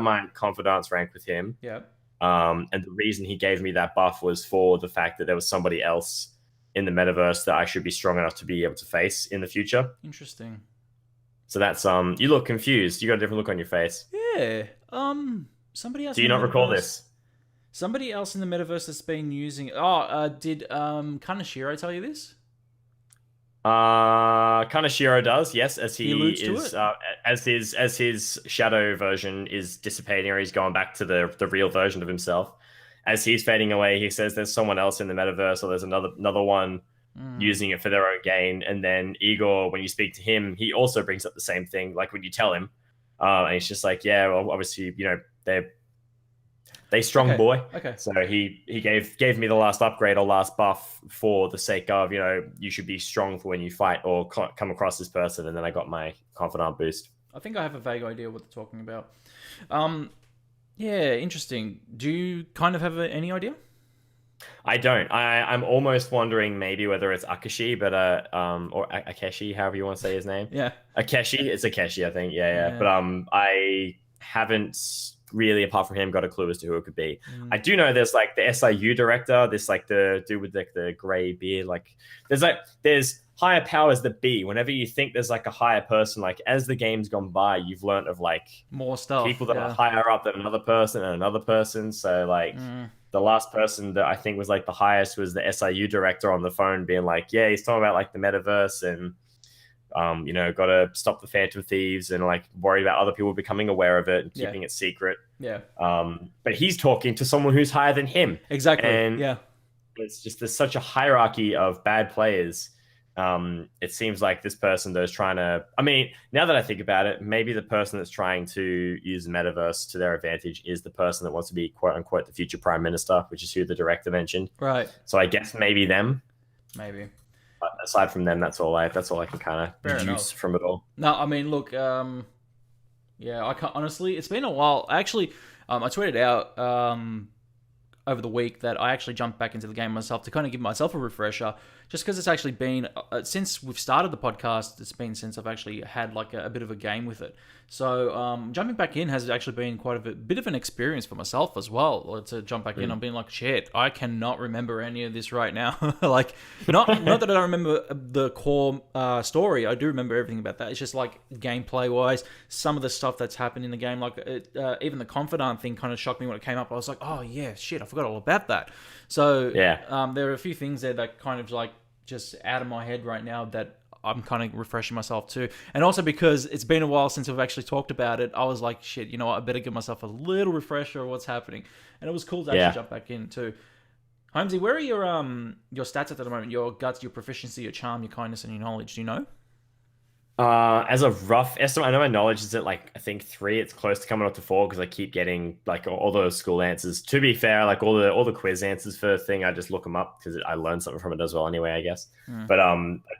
Speaker 2: my Confidant's rank with him.
Speaker 1: Yeah.
Speaker 2: And the reason he gave me that buff was for the fact that there was somebody else in the metaverse that I should be strong enough to be able to face in the future.
Speaker 1: Interesting.
Speaker 2: So that's you look confused. You got a different look on your face.
Speaker 1: Yeah. Somebody else.
Speaker 2: Do you not recall this?
Speaker 1: Somebody else in the metaverse that's been using. Did Kaneshiro tell you this?
Speaker 2: Kaneshiro does, yes, as he
Speaker 1: alludes
Speaker 2: is
Speaker 1: to it.
Speaker 2: as his shadow version is dissipating, or he's going back to the real version of himself. As he's fading away, he says there's someone else in the metaverse, or there's another one using it for their own gain. And then Igor, when you speak to him, he also brings up the same thing, like when you tell him, and he's just like, yeah, well, obviously, they strong boy.
Speaker 1: Okay.
Speaker 2: So he gave me the last upgrade or last buff for the sake of, you should be strong for when you fight or come across this person. And then I got my Confidant boost.
Speaker 1: I think I have a vague idea what they're talking about. Yeah, interesting. Do you kind of have any idea?
Speaker 2: I don't. I'm almost wondering maybe whether it's Akashi, but or Akeshi, however you want to say his name.
Speaker 1: Yeah.
Speaker 2: Akeshi. It's Akeshi, I think. Yeah. But I haven't really, apart from him, got a clue as to who it could be. I do know there's like the SIU director, this like the dude with like the grey beard. Like there's higher powers that be. Whenever you think there's like a higher person, like as the game's gone by, you've learned of like
Speaker 1: more stuff,
Speaker 2: people that are higher up than another person and another person. So like the last person that I think was like the highest was the SIU director on the phone being like, yeah, he's talking about like the metaverse and got to stop the Phantom Thieves and like worry about other people becoming aware of it and keeping it secret.
Speaker 1: Yeah.
Speaker 2: But he's talking to someone who's higher than him.
Speaker 1: Exactly.
Speaker 2: And
Speaker 1: yeah.
Speaker 2: it's just there's such a hierarchy of bad players. It seems like this person that's trying to. I mean, now that I think about it, maybe the person that's trying to use the metaverse to their advantage is the person that wants to be quote unquote the future prime minister, which is who the director mentioned.
Speaker 1: Right.
Speaker 2: So I guess maybe them.
Speaker 1: Maybe.
Speaker 2: But aside from them, that's all I can kind of deduce from it all.
Speaker 1: No, I mean, look, yeah, I can't honestly. It's been a while. Actually, I tweeted out over the week that I actually jumped back into the game myself to kind of give myself a refresher, just because it's actually been since we've started the podcast. It's been since I've actually had like a bit of a game with it. So jumping back in has actually been quite a bit of an experience for myself as well. To jump back in, I'm being like, shit, I cannot remember any of this right now. Like, not that I don't remember the core story. I do remember everything about that. It's just like gameplay wise, some of the stuff that's happened in the game, like even the Confidant thing, kind of shocked me when it came up. I was like, oh yeah, shit, I forgot all about that. So
Speaker 2: yeah,
Speaker 1: there are a few things there that kind of like just out of my head right now that I'm kind of refreshing myself too. And also because it's been a while since we've actually talked about it, I was like, shit, you know what? I better give myself a little refresher of what's happening. And it was cool to actually jump back in too. Holmesy, where are your stats at the moment? Your guts, your proficiency, your charm, your kindness, and your knowledge. Do you know?
Speaker 2: As a rough estimate, I know my knowledge is at like I think 3. It's close to coming up to 4 because I keep getting like all those school answers. To be fair, like all the quiz answers for the thing, I just look them up because I learned something from it as well. Anyway, I guess. But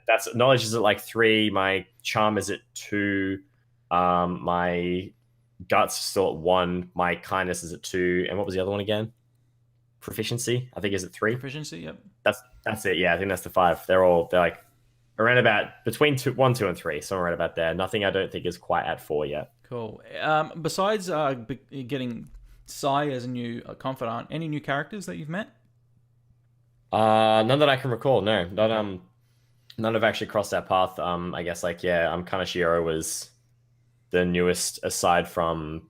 Speaker 2: that's knowledge is at like 3. My charm is at 2. My guts is still at 1. My kindness is at 2. And what was the other one again? Proficiency, I think, is at 3.
Speaker 1: Proficiency, yep.
Speaker 2: That's it. Yeah, I think that's the 5. They're like around about between 1, 2, and 3. Somewhere right about there. Nothing I don't think is quite at 4 yet.
Speaker 1: Cool. Besides getting Sae as a new confidant, any new characters that you've met?
Speaker 2: None that I can recall. No, none have actually crossed that path. I guess like Kaneshiro was the newest aside from.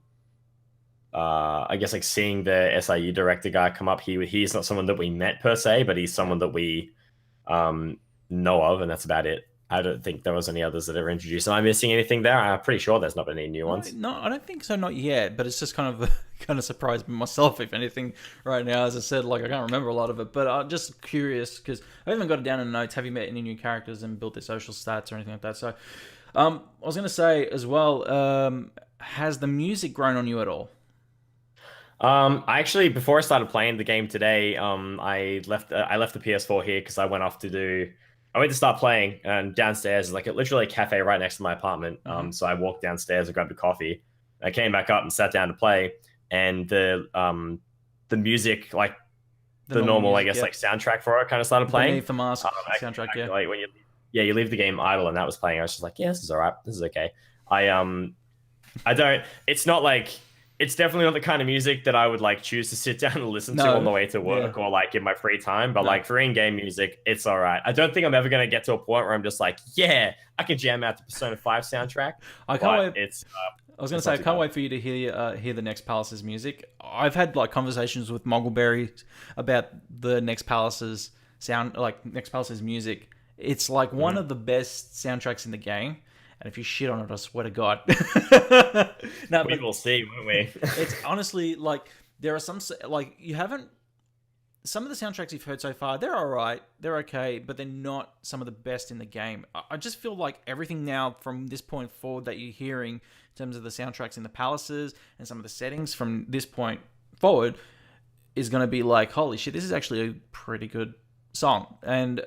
Speaker 2: I guess like seeing the SIU director guy come up. He's not someone that we met per se, but he's someone that we know of, and that's about it. I don't think there was any others that ever introduced. Am I missing anything there? I'm pretty sure there's not been any new ones.
Speaker 1: No, I don't think so, not yet. But it's just kind of surprised myself, if anything, right now. As I said, like I can't remember a lot of it, but I'm just curious because I haven't got it down in the notes. Have you met any new characters and built their social stats or anything like that? So, I was going to say as well, has the music grown on you at all?
Speaker 2: I actually, before I started playing the game today, I left the PS4 here because I went to start playing, and downstairs is like literally a cafe right next to my apartment. So I walked downstairs and grabbed a coffee. I came back up and sat down to play, and the music, like the normal music, I guess, like soundtrack for it, kind of started playing.
Speaker 1: Beneath the Mask soundtrack, yeah.
Speaker 2: Like when you leave the game idle, and that was playing. I was just like, yeah, this is all right. This is okay. I don't. It's not like. It's definitely not the kind of music that I would like choose to sit down and listen to on the way to work or like in my free time. But like for in-game music, it's all right. I don't think I'm ever going to get to a point where I'm just like, yeah, I can jam out the Persona 5 soundtrack.
Speaker 1: I can't wait. I was going to say, I can't wait for you to hear the Next Palace's music. I've had like conversations with Moggleberry about the Next Palace's Next Palace's music. It's like one of the best soundtracks in the game. And if you shit on it, I swear to God.
Speaker 2: We will see, won't we?
Speaker 1: It's honestly like there are some like you haven't. Some of the soundtracks you've heard so far, they're all right, they're okay, but they're not some of the best in the game. I just feel like everything now from this point forward that you're hearing in terms of the soundtracks in the palaces and some of the settings from this point forward is going to be like, holy shit, this is actually a pretty good song. And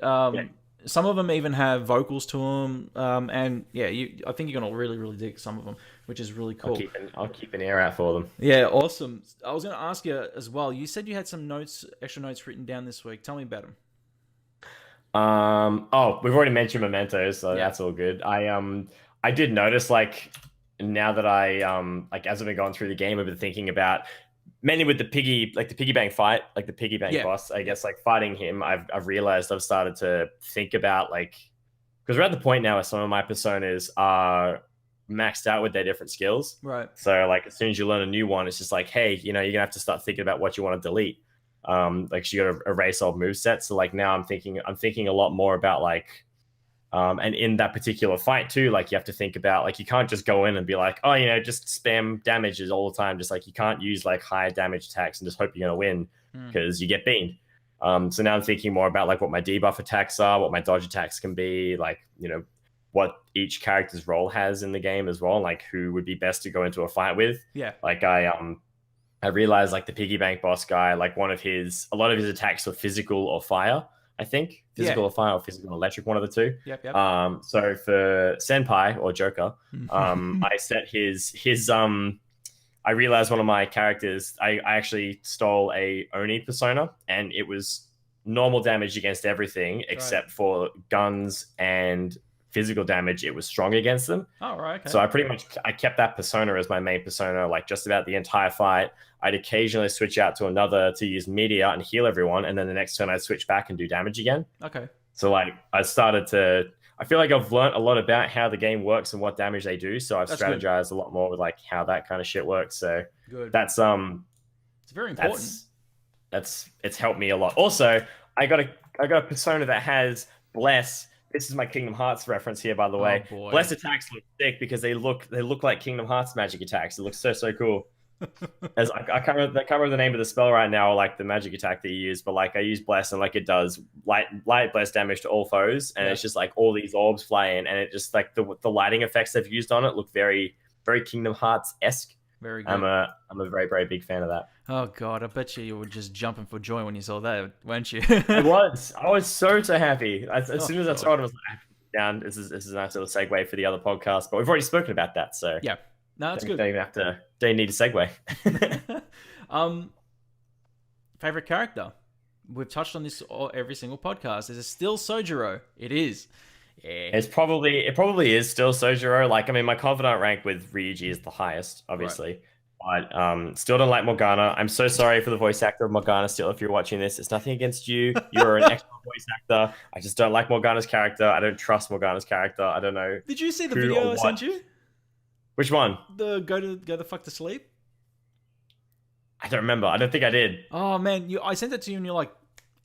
Speaker 1: some of them even have vocals to them, and I think you're gonna really, really dig some of them, which is really cool.
Speaker 2: I'll keep an ear out for them.
Speaker 1: Yeah, awesome. I was gonna ask you as well. You said you had some extra notes written down this week. Tell me about them.
Speaker 2: We've already mentioned mementos, so that's all good. I did notice like now that I like as I've been going through the game, I've been thinking about. Mainly with the piggy bank fight, like the piggy bank boss, I guess, like fighting him, I've realized I've started to think about like, because we're at the point now where some of my personas are maxed out with their different skills.
Speaker 1: Right.
Speaker 2: So like as soon as you learn a new one, it's just like, hey, you're gonna have to start thinking about what you want to delete. Like you got to erase old movesets. So like now I'm thinking a lot more about like And in that particular fight too, like you have to think about like you can't just go in and be like, oh, just spam damages all the time. Just like you can't use like high damage attacks and just hope you're gonna win because you get beamed. So now I'm thinking more about like what my debuff attacks are, what my dodge attacks can be, like what each character's role has in the game as well, like who would be best to go into a fight with.
Speaker 1: Yeah.
Speaker 2: Like I realized like the piggy bank boss guy, like a lot of his attacks were physical or fire. I think physical or fire or physical electric, one of the two.
Speaker 1: Yep.
Speaker 2: So for Senpai or Joker, I set his I realized one of my characters, I actually stole a Oni persona, and it was normal damage against everything except for guns and physical damage. It was strong against them.
Speaker 1: Oh, right. Okay.
Speaker 2: So I kept that persona as my main persona, like just about the entire fight. I'd occasionally switch out to another to use media and heal everyone, and then the next turn I'd switch back and do damage again.
Speaker 1: Okay.
Speaker 2: So like I feel like I've learned a lot about how the game works and what damage they do. So I've strategized a lot more with like how that kind of shit works. So that's
Speaker 1: it's very important.
Speaker 2: It's helped me a lot. Also, I got a persona that has Bless. This is my Kingdom Hearts reference here, by the way.
Speaker 1: Boy.
Speaker 2: Bless attacks look sick because they look like Kingdom Hearts magic attacks. It looks so cool. As I can't remember the name of the spell right now, or like the magic attack that you use, but like I use Bless and like it does light bless damage to all foes, and it's just like all these orbs fly in, and it just like the lighting effects they've used on it look very very Kingdom Hearts-esque.
Speaker 1: Very good.
Speaker 2: I'm a very very big fan of that.
Speaker 1: Oh god, I bet you were just jumping for joy when you saw that, weren't you?
Speaker 2: I was so happy as soon as I saw it. I was like, down. This is a nice little segue for the other podcast, but we've already spoken about that, so
Speaker 1: yeah. No, that's good.
Speaker 2: Don't need a segue.
Speaker 1: Favorite character? We've touched on this every single podcast. Is it still Sojiro? It is. Yeah.
Speaker 2: It probably is still Sojiro. Like, I mean, my Confidant rank with Ryuji is the highest, obviously. Right. But still don't like Morgana. I'm so sorry for the voice actor of Morgana still, if you're watching this. It's nothing against you. You're an excellent voice actor. I just don't like Morgana's character. I don't trust Morgana's character. I don't know.
Speaker 1: Did you see the video I sent you?
Speaker 2: Which one?
Speaker 1: The go the fuck to sleep?
Speaker 2: I don't remember. I don't think I did.
Speaker 1: Oh man, I sent it to you and you're like,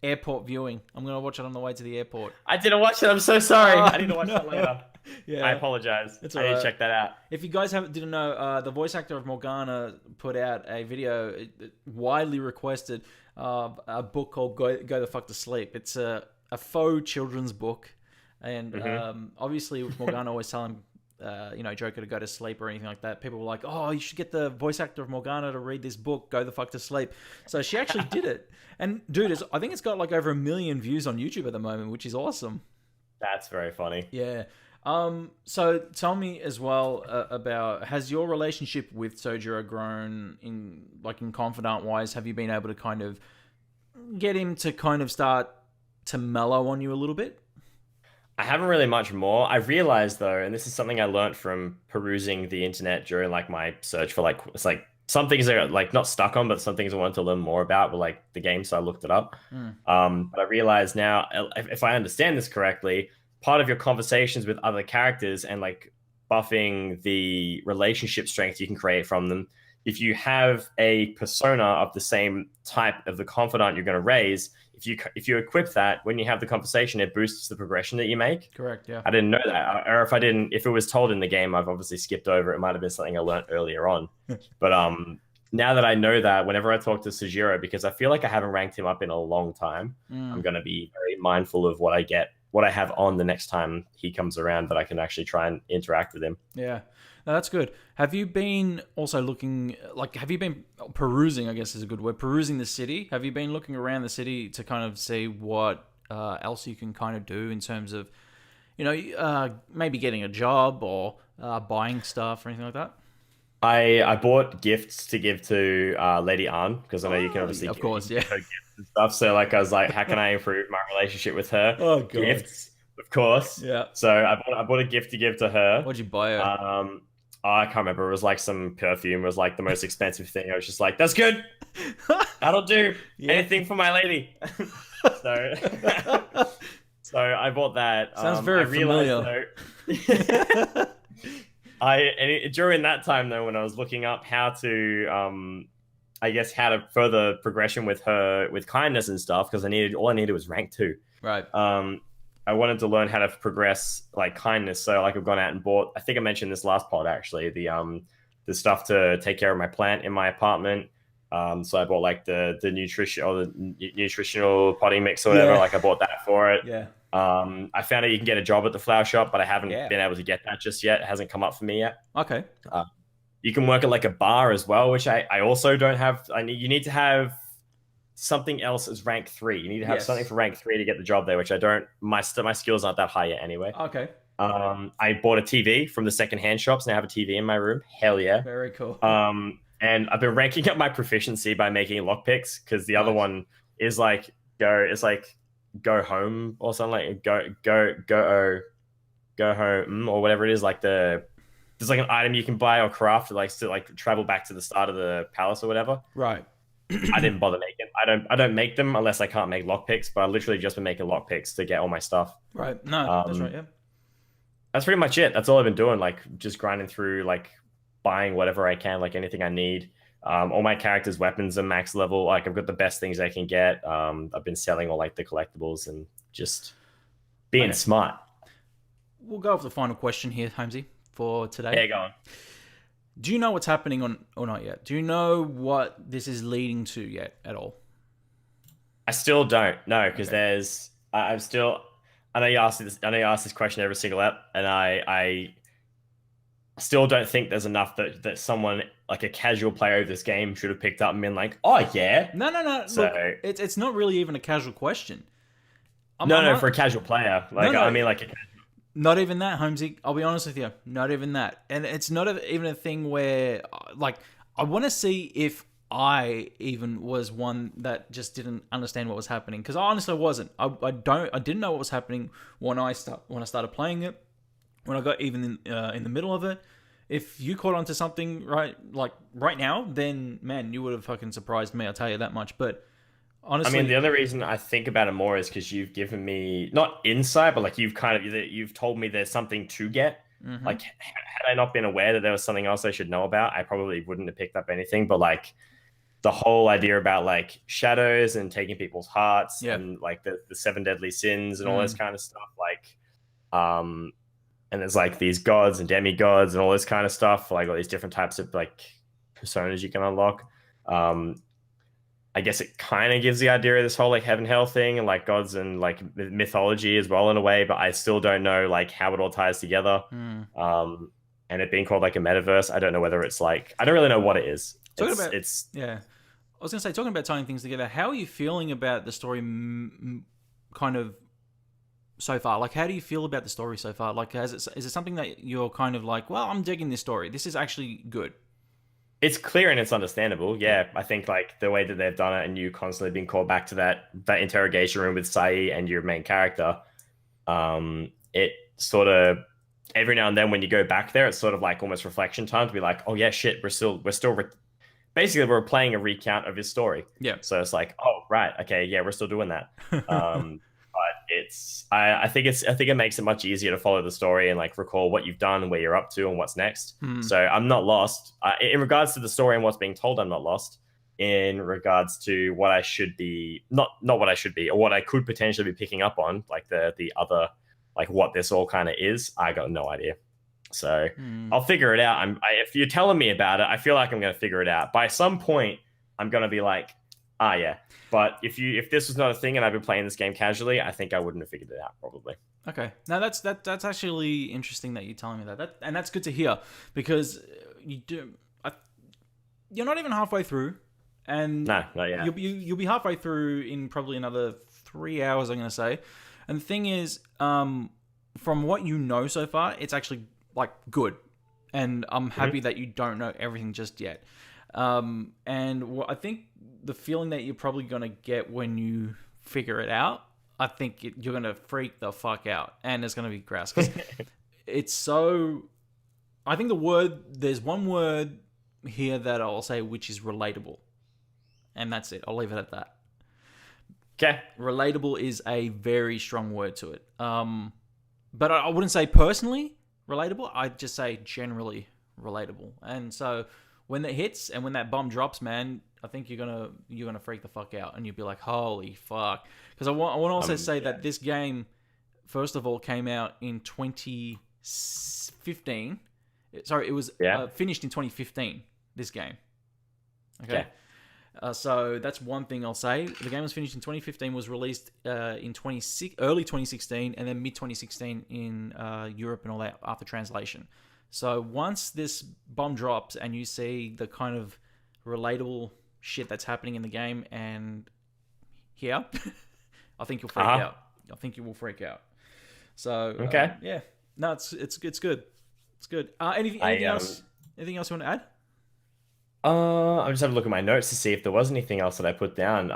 Speaker 1: airport viewing. I'm gonna watch it on the way to the airport.
Speaker 2: I didn't watch it. I'm so sorry. I need to watch that later.
Speaker 1: Yeah,
Speaker 2: I apologize. I need to check that out.
Speaker 1: If you guys didn't know, the voice actor of Morgana put out a video, widely requested, a book called Go the Fuck to Sleep. It's a faux children's book, and obviously with Morgana always telling Joker to go to sleep or anything like that, people were like, oh, you should get the voice actor of Morgana to read this book, Go the Fuck to Sleep. So she actually did it. And dude, I think it's got like over 1 million views on YouTube at the moment, which is awesome.
Speaker 2: That's very funny.
Speaker 1: Yeah. So tell me as well about, has your relationship with Sojiro grown in Confidant wise? Have you been able to kind of get him to kind of start to mellow on you a little bit?
Speaker 2: I haven't really much more. I realized though, and this is something I learned from perusing the internet during like my search for it's like some things are like not stuck on, but some things I wanted to learn more about were like the game, so I looked it up. But I realize now, if I understand this correctly, part of your conversations with other characters and like buffing the relationship strength you can create from them, if you have a persona of the same type of the Confidant you're going to raise, if you equip that, when you have the conversation, it boosts the progression that you make.
Speaker 1: Correct, yeah.
Speaker 2: I didn't know that. Or if it was told in the game, I've obviously skipped over. It might have been something I learned earlier on. But now that I know that, whenever I talk to Sojiro, because I feel like I haven't ranked him up in a long time, I'm going to be very mindful of what I have on the next time he comes around, that I can actually try and interact with him.
Speaker 1: Yeah. No, that's good. Have you been also looking, have you been perusing, I guess is a good word, perusing the city? Have you been looking around the city to kind of see what else you can kind of do in terms of, maybe getting a job or buying stuff or anything like that?
Speaker 2: I bought gifts to give to Lady Anne, because I know you can obviously
Speaker 1: of course, yeah,
Speaker 2: her gifts and stuff. So I was like, how can I improve my relationship with her?
Speaker 1: Oh, God.
Speaker 2: Gifts, of course.
Speaker 1: Yeah.
Speaker 2: So I bought a gift to give to her.
Speaker 1: What'd you buy her?
Speaker 2: I can't remember. It was like some perfume. It was like the most expensive thing. I was just like, that's good. That'll do. Yeah. Anything for my lady. So I bought that.
Speaker 1: Sounds very familiar.
Speaker 2: During that time though, when I was looking up how to further progression with her with kindness and stuff, because all I needed was rank 2.
Speaker 1: Right.
Speaker 2: I wanted to learn how to progress like kindness. So like I've gone out and bought. I think I mentioned this last pod actually. The stuff to take care of my plant in my apartment. So I bought like the nutrition or the nutritional potting mix or whatever.
Speaker 1: Yeah.
Speaker 2: Like I bought that for it.
Speaker 1: Yeah.
Speaker 2: I found out you can get a job at the flower shop, but I haven't
Speaker 1: Yeah.
Speaker 2: been able to get that just yet. It hasn't come up for me yet.
Speaker 1: Okay.
Speaker 2: You can work at like a bar as well, which I also don't have. You need to have something else as rank 3. You need to have something for rank 3 to get the job there, which I don't. My skills aren't that high yet anyway.
Speaker 1: Okay.
Speaker 2: I bought a TV from the secondhand shops, and I have a TV in my room. Hell yeah.
Speaker 1: Very cool.
Speaker 2: And I've been ranking up my proficiency by making lockpicks because the other one is like go home or something, like go home or whatever it is. Like there's like an item you can buy or craft to like travel back to the start of the palace or whatever.
Speaker 1: Right.
Speaker 2: I didn't bother making. I don't make them unless I can't make lockpicks. But I literally just been making lockpicks to get all my stuff.
Speaker 1: Right. No, that's right. Yeah.
Speaker 2: That's pretty much it. That's all I've been doing. Like just grinding through, like buying whatever I can, like anything I need. All my characters' weapons are max level. Like I've got the best things I can get. I've been selling all like the collectibles and just being smart.
Speaker 1: We'll go with the final question here, Holmesy, for today.
Speaker 2: Yeah, go on.
Speaker 1: Do you know what's happening on or not yet? Do you know what this is leading to yet at all?
Speaker 2: I still don't know because there's. I'm still. I know you asked this. I know you asked this question every single ep, and I still don't think there's enough that someone like a casual player of this game should have picked up and been like, oh yeah.
Speaker 1: No. So look, it's not really even a casual question.
Speaker 2: For a casual player, like I mean, like
Speaker 1: not even that, Holmesy. I'll be honest with you, not even that, and it's not even a thing where like I want to see if I even was one that just didn't understand what was happening, because I honestly wasn't. I didn't know what was happening when I started playing it. When I got even in the middle of it, if you caught on to something right now, then man, you would have fucking surprised me. I'll tell you that much. But honestly,
Speaker 2: I mean, the other reason I think about it more is because you've given me not insight, but like you've told me there's something to get. Mm-hmm. Like had I not been aware that there was something else I should know about, I probably wouldn't have picked up anything. But like the whole idea about like shadows and taking people's hearts and like the 7 deadly sins and all this kind of stuff, like and there's like these gods and demigods and all this kind of stuff, like all these different types of like personas you can unlock. I guess it kind of gives the idea of this whole like heaven hell thing and like gods and like mythology as well in a way, but I still don't know like how it all ties together. And it being called like a metaverse, I don't know whether it's like, I don't really know what it is. I was
Speaker 1: gonna say, talking about tying things together, how are you feeling about the story kind of so far? Like, how do you feel about the story so far? Like, is it something that you're kind of like, well, I'm digging this story, this is actually good?
Speaker 2: It's clear and it's understandable. Yeah, I think like the way that they've done it, and you constantly being called back to that interrogation room with Sae and your main character, it sort of every now and then when you go back there, it's sort of like almost reflection time to be like, oh yeah, shit, basically we're playing a recount of his story.
Speaker 1: Yeah.
Speaker 2: So it's like, oh right, okay, yeah, we're still doing that. But I think it makes it much easier to follow the story and like recall what you've done and where you're up to and what's next. So I'm not lost in regards to the story and what's being told. I'm not lost in regards to what I should be, not what I should be, or what I could potentially be picking up on, like the other, like what this all kind of is. I got no idea. So I'll figure it out. If you're telling me about it, I feel like I'm going to figure it out. By some point, I'm going to be like, yeah. But if this was not a thing and I've been playing this game casually, I think I wouldn't have figured it out probably.
Speaker 1: Okay. Now that's actually interesting that you're telling me that. And that's good to hear, because you're not even halfway through, and
Speaker 2: no, not yet.
Speaker 1: You'll be halfway through in probably another 3 hours, I'm going to say. And the thing is, from what you know so far, it's actually like good, and I'm happy that you don't know everything just yet. And what I think the feeling that you're probably going to get when you figure it out, I think you're going to freak the fuck out, and it's going to be grass. 'Cause it's so, I think there's one word here that I'll say, which is relatable. And that's it. I'll leave it at that.
Speaker 2: Okay.
Speaker 1: Relatable is a very strong word to it. But I wouldn't say personally relatable. I'd just say generally relatable. And so when it hits and when that bomb drops, man, I think you're gonna freak the fuck out, and you'll be like, holy fuck. Because I want to also say that this game, first of all, came out in 2015. Sorry, it was finished in 2015, this game. Okay. So that's one thing I'll say. The game was finished in 2015, was released in early 2016, and then mid 2016 in Europe and all that after translation. So once this bomb drops and you see the kind of relatable shit that's happening in the game and here, I think you'll freak out. I think you will freak out. So yeah, no, it's good. It's good. Anything else? Anything else you want to add?
Speaker 2: I'm just having a look at my notes to see if there was anything else that I put down. The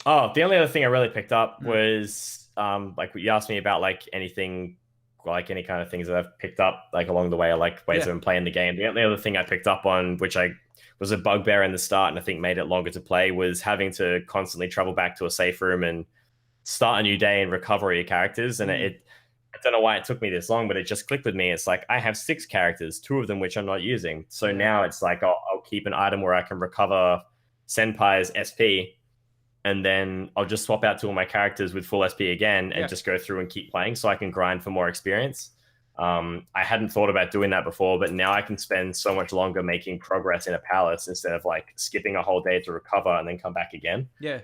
Speaker 2: only other thing I really picked up was like you asked me about like anything, like any kind of things that I've picked up like along the way, or like ways of playing the game. The only other thing I picked up on, which I was a bugbear in the start and I think made it longer to play, was having to constantly travel back to a safe room and start a new day and recover your characters. And I don't know why it took me this long, but it just clicked with me. It's like I have 6 characters, 2 of them which I'm not using. So now it's like I'll keep an item where I can recover Senpai's SP, and then I'll just swap out 2 of my characters with full SP again and just go through and keep playing so I can grind for more experience. I hadn't thought about doing that before, but now I can spend so much longer making progress in a palace instead of like skipping a whole day to recover and then come back again.
Speaker 1: Yeah.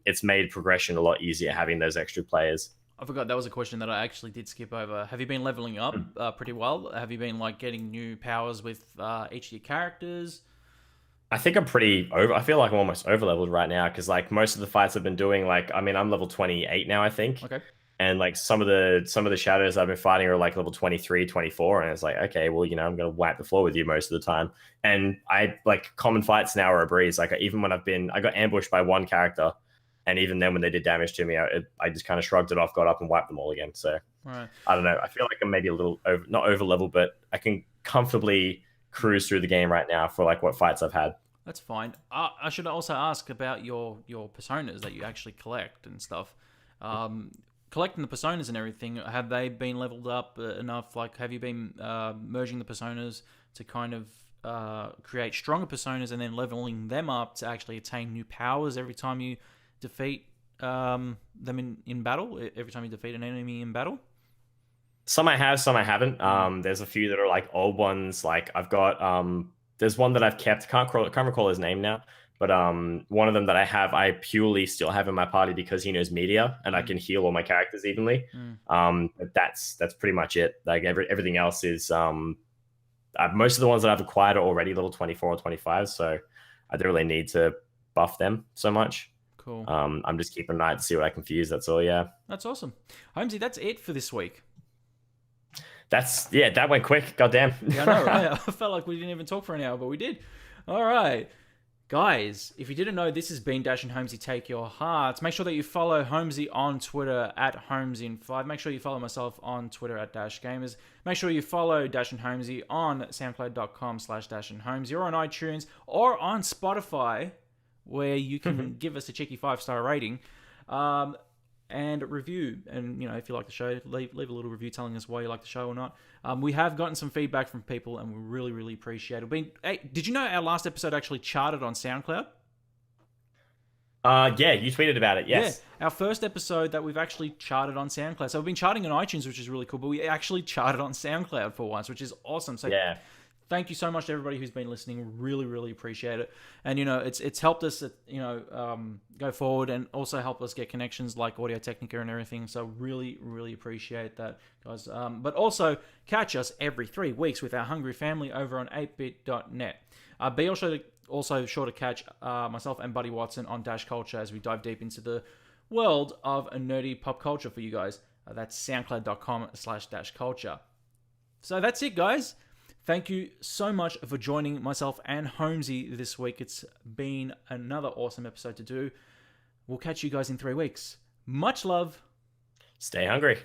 Speaker 2: It's made progression a lot easier having those extra players.
Speaker 1: I forgot that was a question that I actually did skip over. Have you been leveling up pretty well? Have you been like getting new powers with each of your characters?
Speaker 2: I think I'm pretty over. I feel like I'm almost over leveled right now because like most of the fights I've been doing, like I'm level 28 now, I think.
Speaker 1: Okay.
Speaker 2: And like some of the shadows I've been fighting are like level 23, 24, and it's like, okay, well, I'm gonna wipe the floor with you most of the time. And I like common fights now are a breeze. Like even when I got ambushed by one character. And even then, when they did damage to me, I just kind of shrugged it off, got up, and wiped them all again. So I don't know. I feel like I'm maybe a little not over level, but I can comfortably cruise through the game right now for like what fights I've had.
Speaker 1: That's fine. I should also ask about your personas that you actually collect and stuff. Collecting the personas and everything, have they been leveled up enough? Like, have you been merging the personas to kind of create stronger personas and then leveling them up to actually attain new powers every time you defeat them in battle, every time you defeat an enemy in battle?
Speaker 2: Some I have, some I haven't. There's a few that are like old ones. Like I've got there's one that I've kept, can't recall his name now, but one of them that I purely still have in my party because he knows media and I can heal all my characters evenly. But that's pretty much it. Like everything else is most of the ones that I've acquired are already level 24 or 25, so I don't really need to buff them so much.
Speaker 1: Cool.
Speaker 2: I'm just keeping an eye to see what I can fuse. That's all. Yeah.
Speaker 1: That's awesome. Holmesy, that's it for this week.
Speaker 2: That went quick. Goddamn.
Speaker 1: Yeah, I know, right? I felt like we didn't even talk for an hour, but we did. All right. Guys, if you didn't know, this has been Dash and Holmesy Take Your Hearts. Make sure that you follow Holmesy on Twitter at HolmesyIn5. Make sure you follow myself on Twitter at Dash Gamers. Make sure you follow Dash and Holmesy on soundcloud.com/Dash and Holmesy, or on iTunes or on Spotify, where you can give us a cheeky 5-star rating and review. And, if you like the show, leave a little review telling us why you like the show or not. We have gotten some feedback from people, and we really, really appreciate it. Hey, did you know our last episode actually charted on SoundCloud?
Speaker 2: Yeah, you tweeted about it, yes.
Speaker 1: Yeah, our first episode that we've actually charted on SoundCloud. So we've been charting on iTunes, which is really cool, but we actually charted on SoundCloud for once, which is awesome. So yeah. Thank you so much to everybody who's been listening. Really, really appreciate it. And, it's helped us, go forward and also help us get connections like Audio Technica and everything. So really, really appreciate that, guys. But also catch us every 3 weeks with our hungry family over on 8bit.net. Be also sure to catch myself and Buddy Watson on Dash Culture as we dive deep into the world of a nerdy pop culture for you guys. That's soundcloud.com/Dash Culture. So that's it, guys. Thank you so much for joining myself and Holmesy this week. It's been another awesome episode to do. We'll catch you guys in 3 weeks. Much love.
Speaker 2: Stay hungry.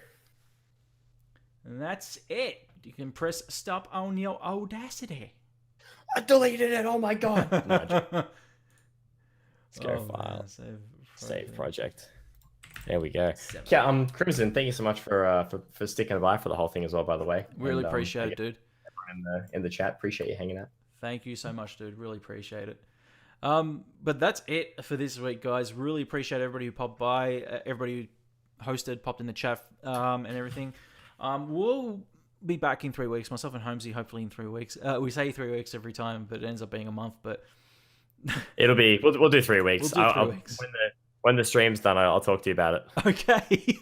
Speaker 1: And that's it. You can press stop on your Audacity.
Speaker 2: I deleted it. Oh my God. Let's go file. Save project. There we go. Yeah, Crimson, thank you so much for sticking by for the whole thing as well, by the way.
Speaker 1: Really appreciate it, dude.
Speaker 2: In the chat, appreciate you hanging out.
Speaker 1: Thank you so much, dude. Really appreciate it. But that's it for this week, guys. Really appreciate everybody who popped by, everybody who hosted, popped in the chat, and everything. We'll be back in 3 weeks. Myself and Holmesy, hopefully in 3 weeks. We say 3 weeks every time, but it ends up being a month. But
Speaker 2: it'll be we'll do 3 weeks.
Speaker 1: We'll do 3 weeks.
Speaker 2: When the stream's done, I'll talk to you about it.
Speaker 1: Okay.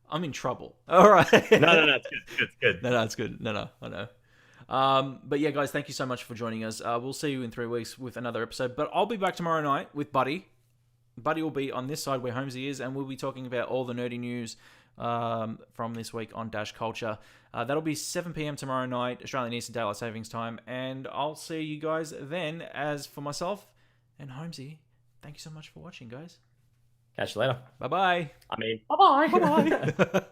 Speaker 1: I'm in trouble. All right.
Speaker 2: No, it's good.
Speaker 1: No, it's good. No, I know. But yeah, guys, thank you so much for joining us. We'll see you in 3 weeks with another episode. But I'll be back tomorrow night with Buddy. Buddy will be on this side where Holmesy is, and we'll be talking about all the nerdy news from this week on Dash Culture. That'll be 7 p.m. tomorrow night, Australian Eastern Daylight Savings Time, and I'll see you guys then. As for myself and Holmesy, thank you so much for watching, guys.
Speaker 2: Catch you later.
Speaker 1: Bye-bye.
Speaker 2: Bye-bye.
Speaker 1: Bye-bye.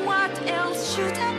Speaker 3: What else should I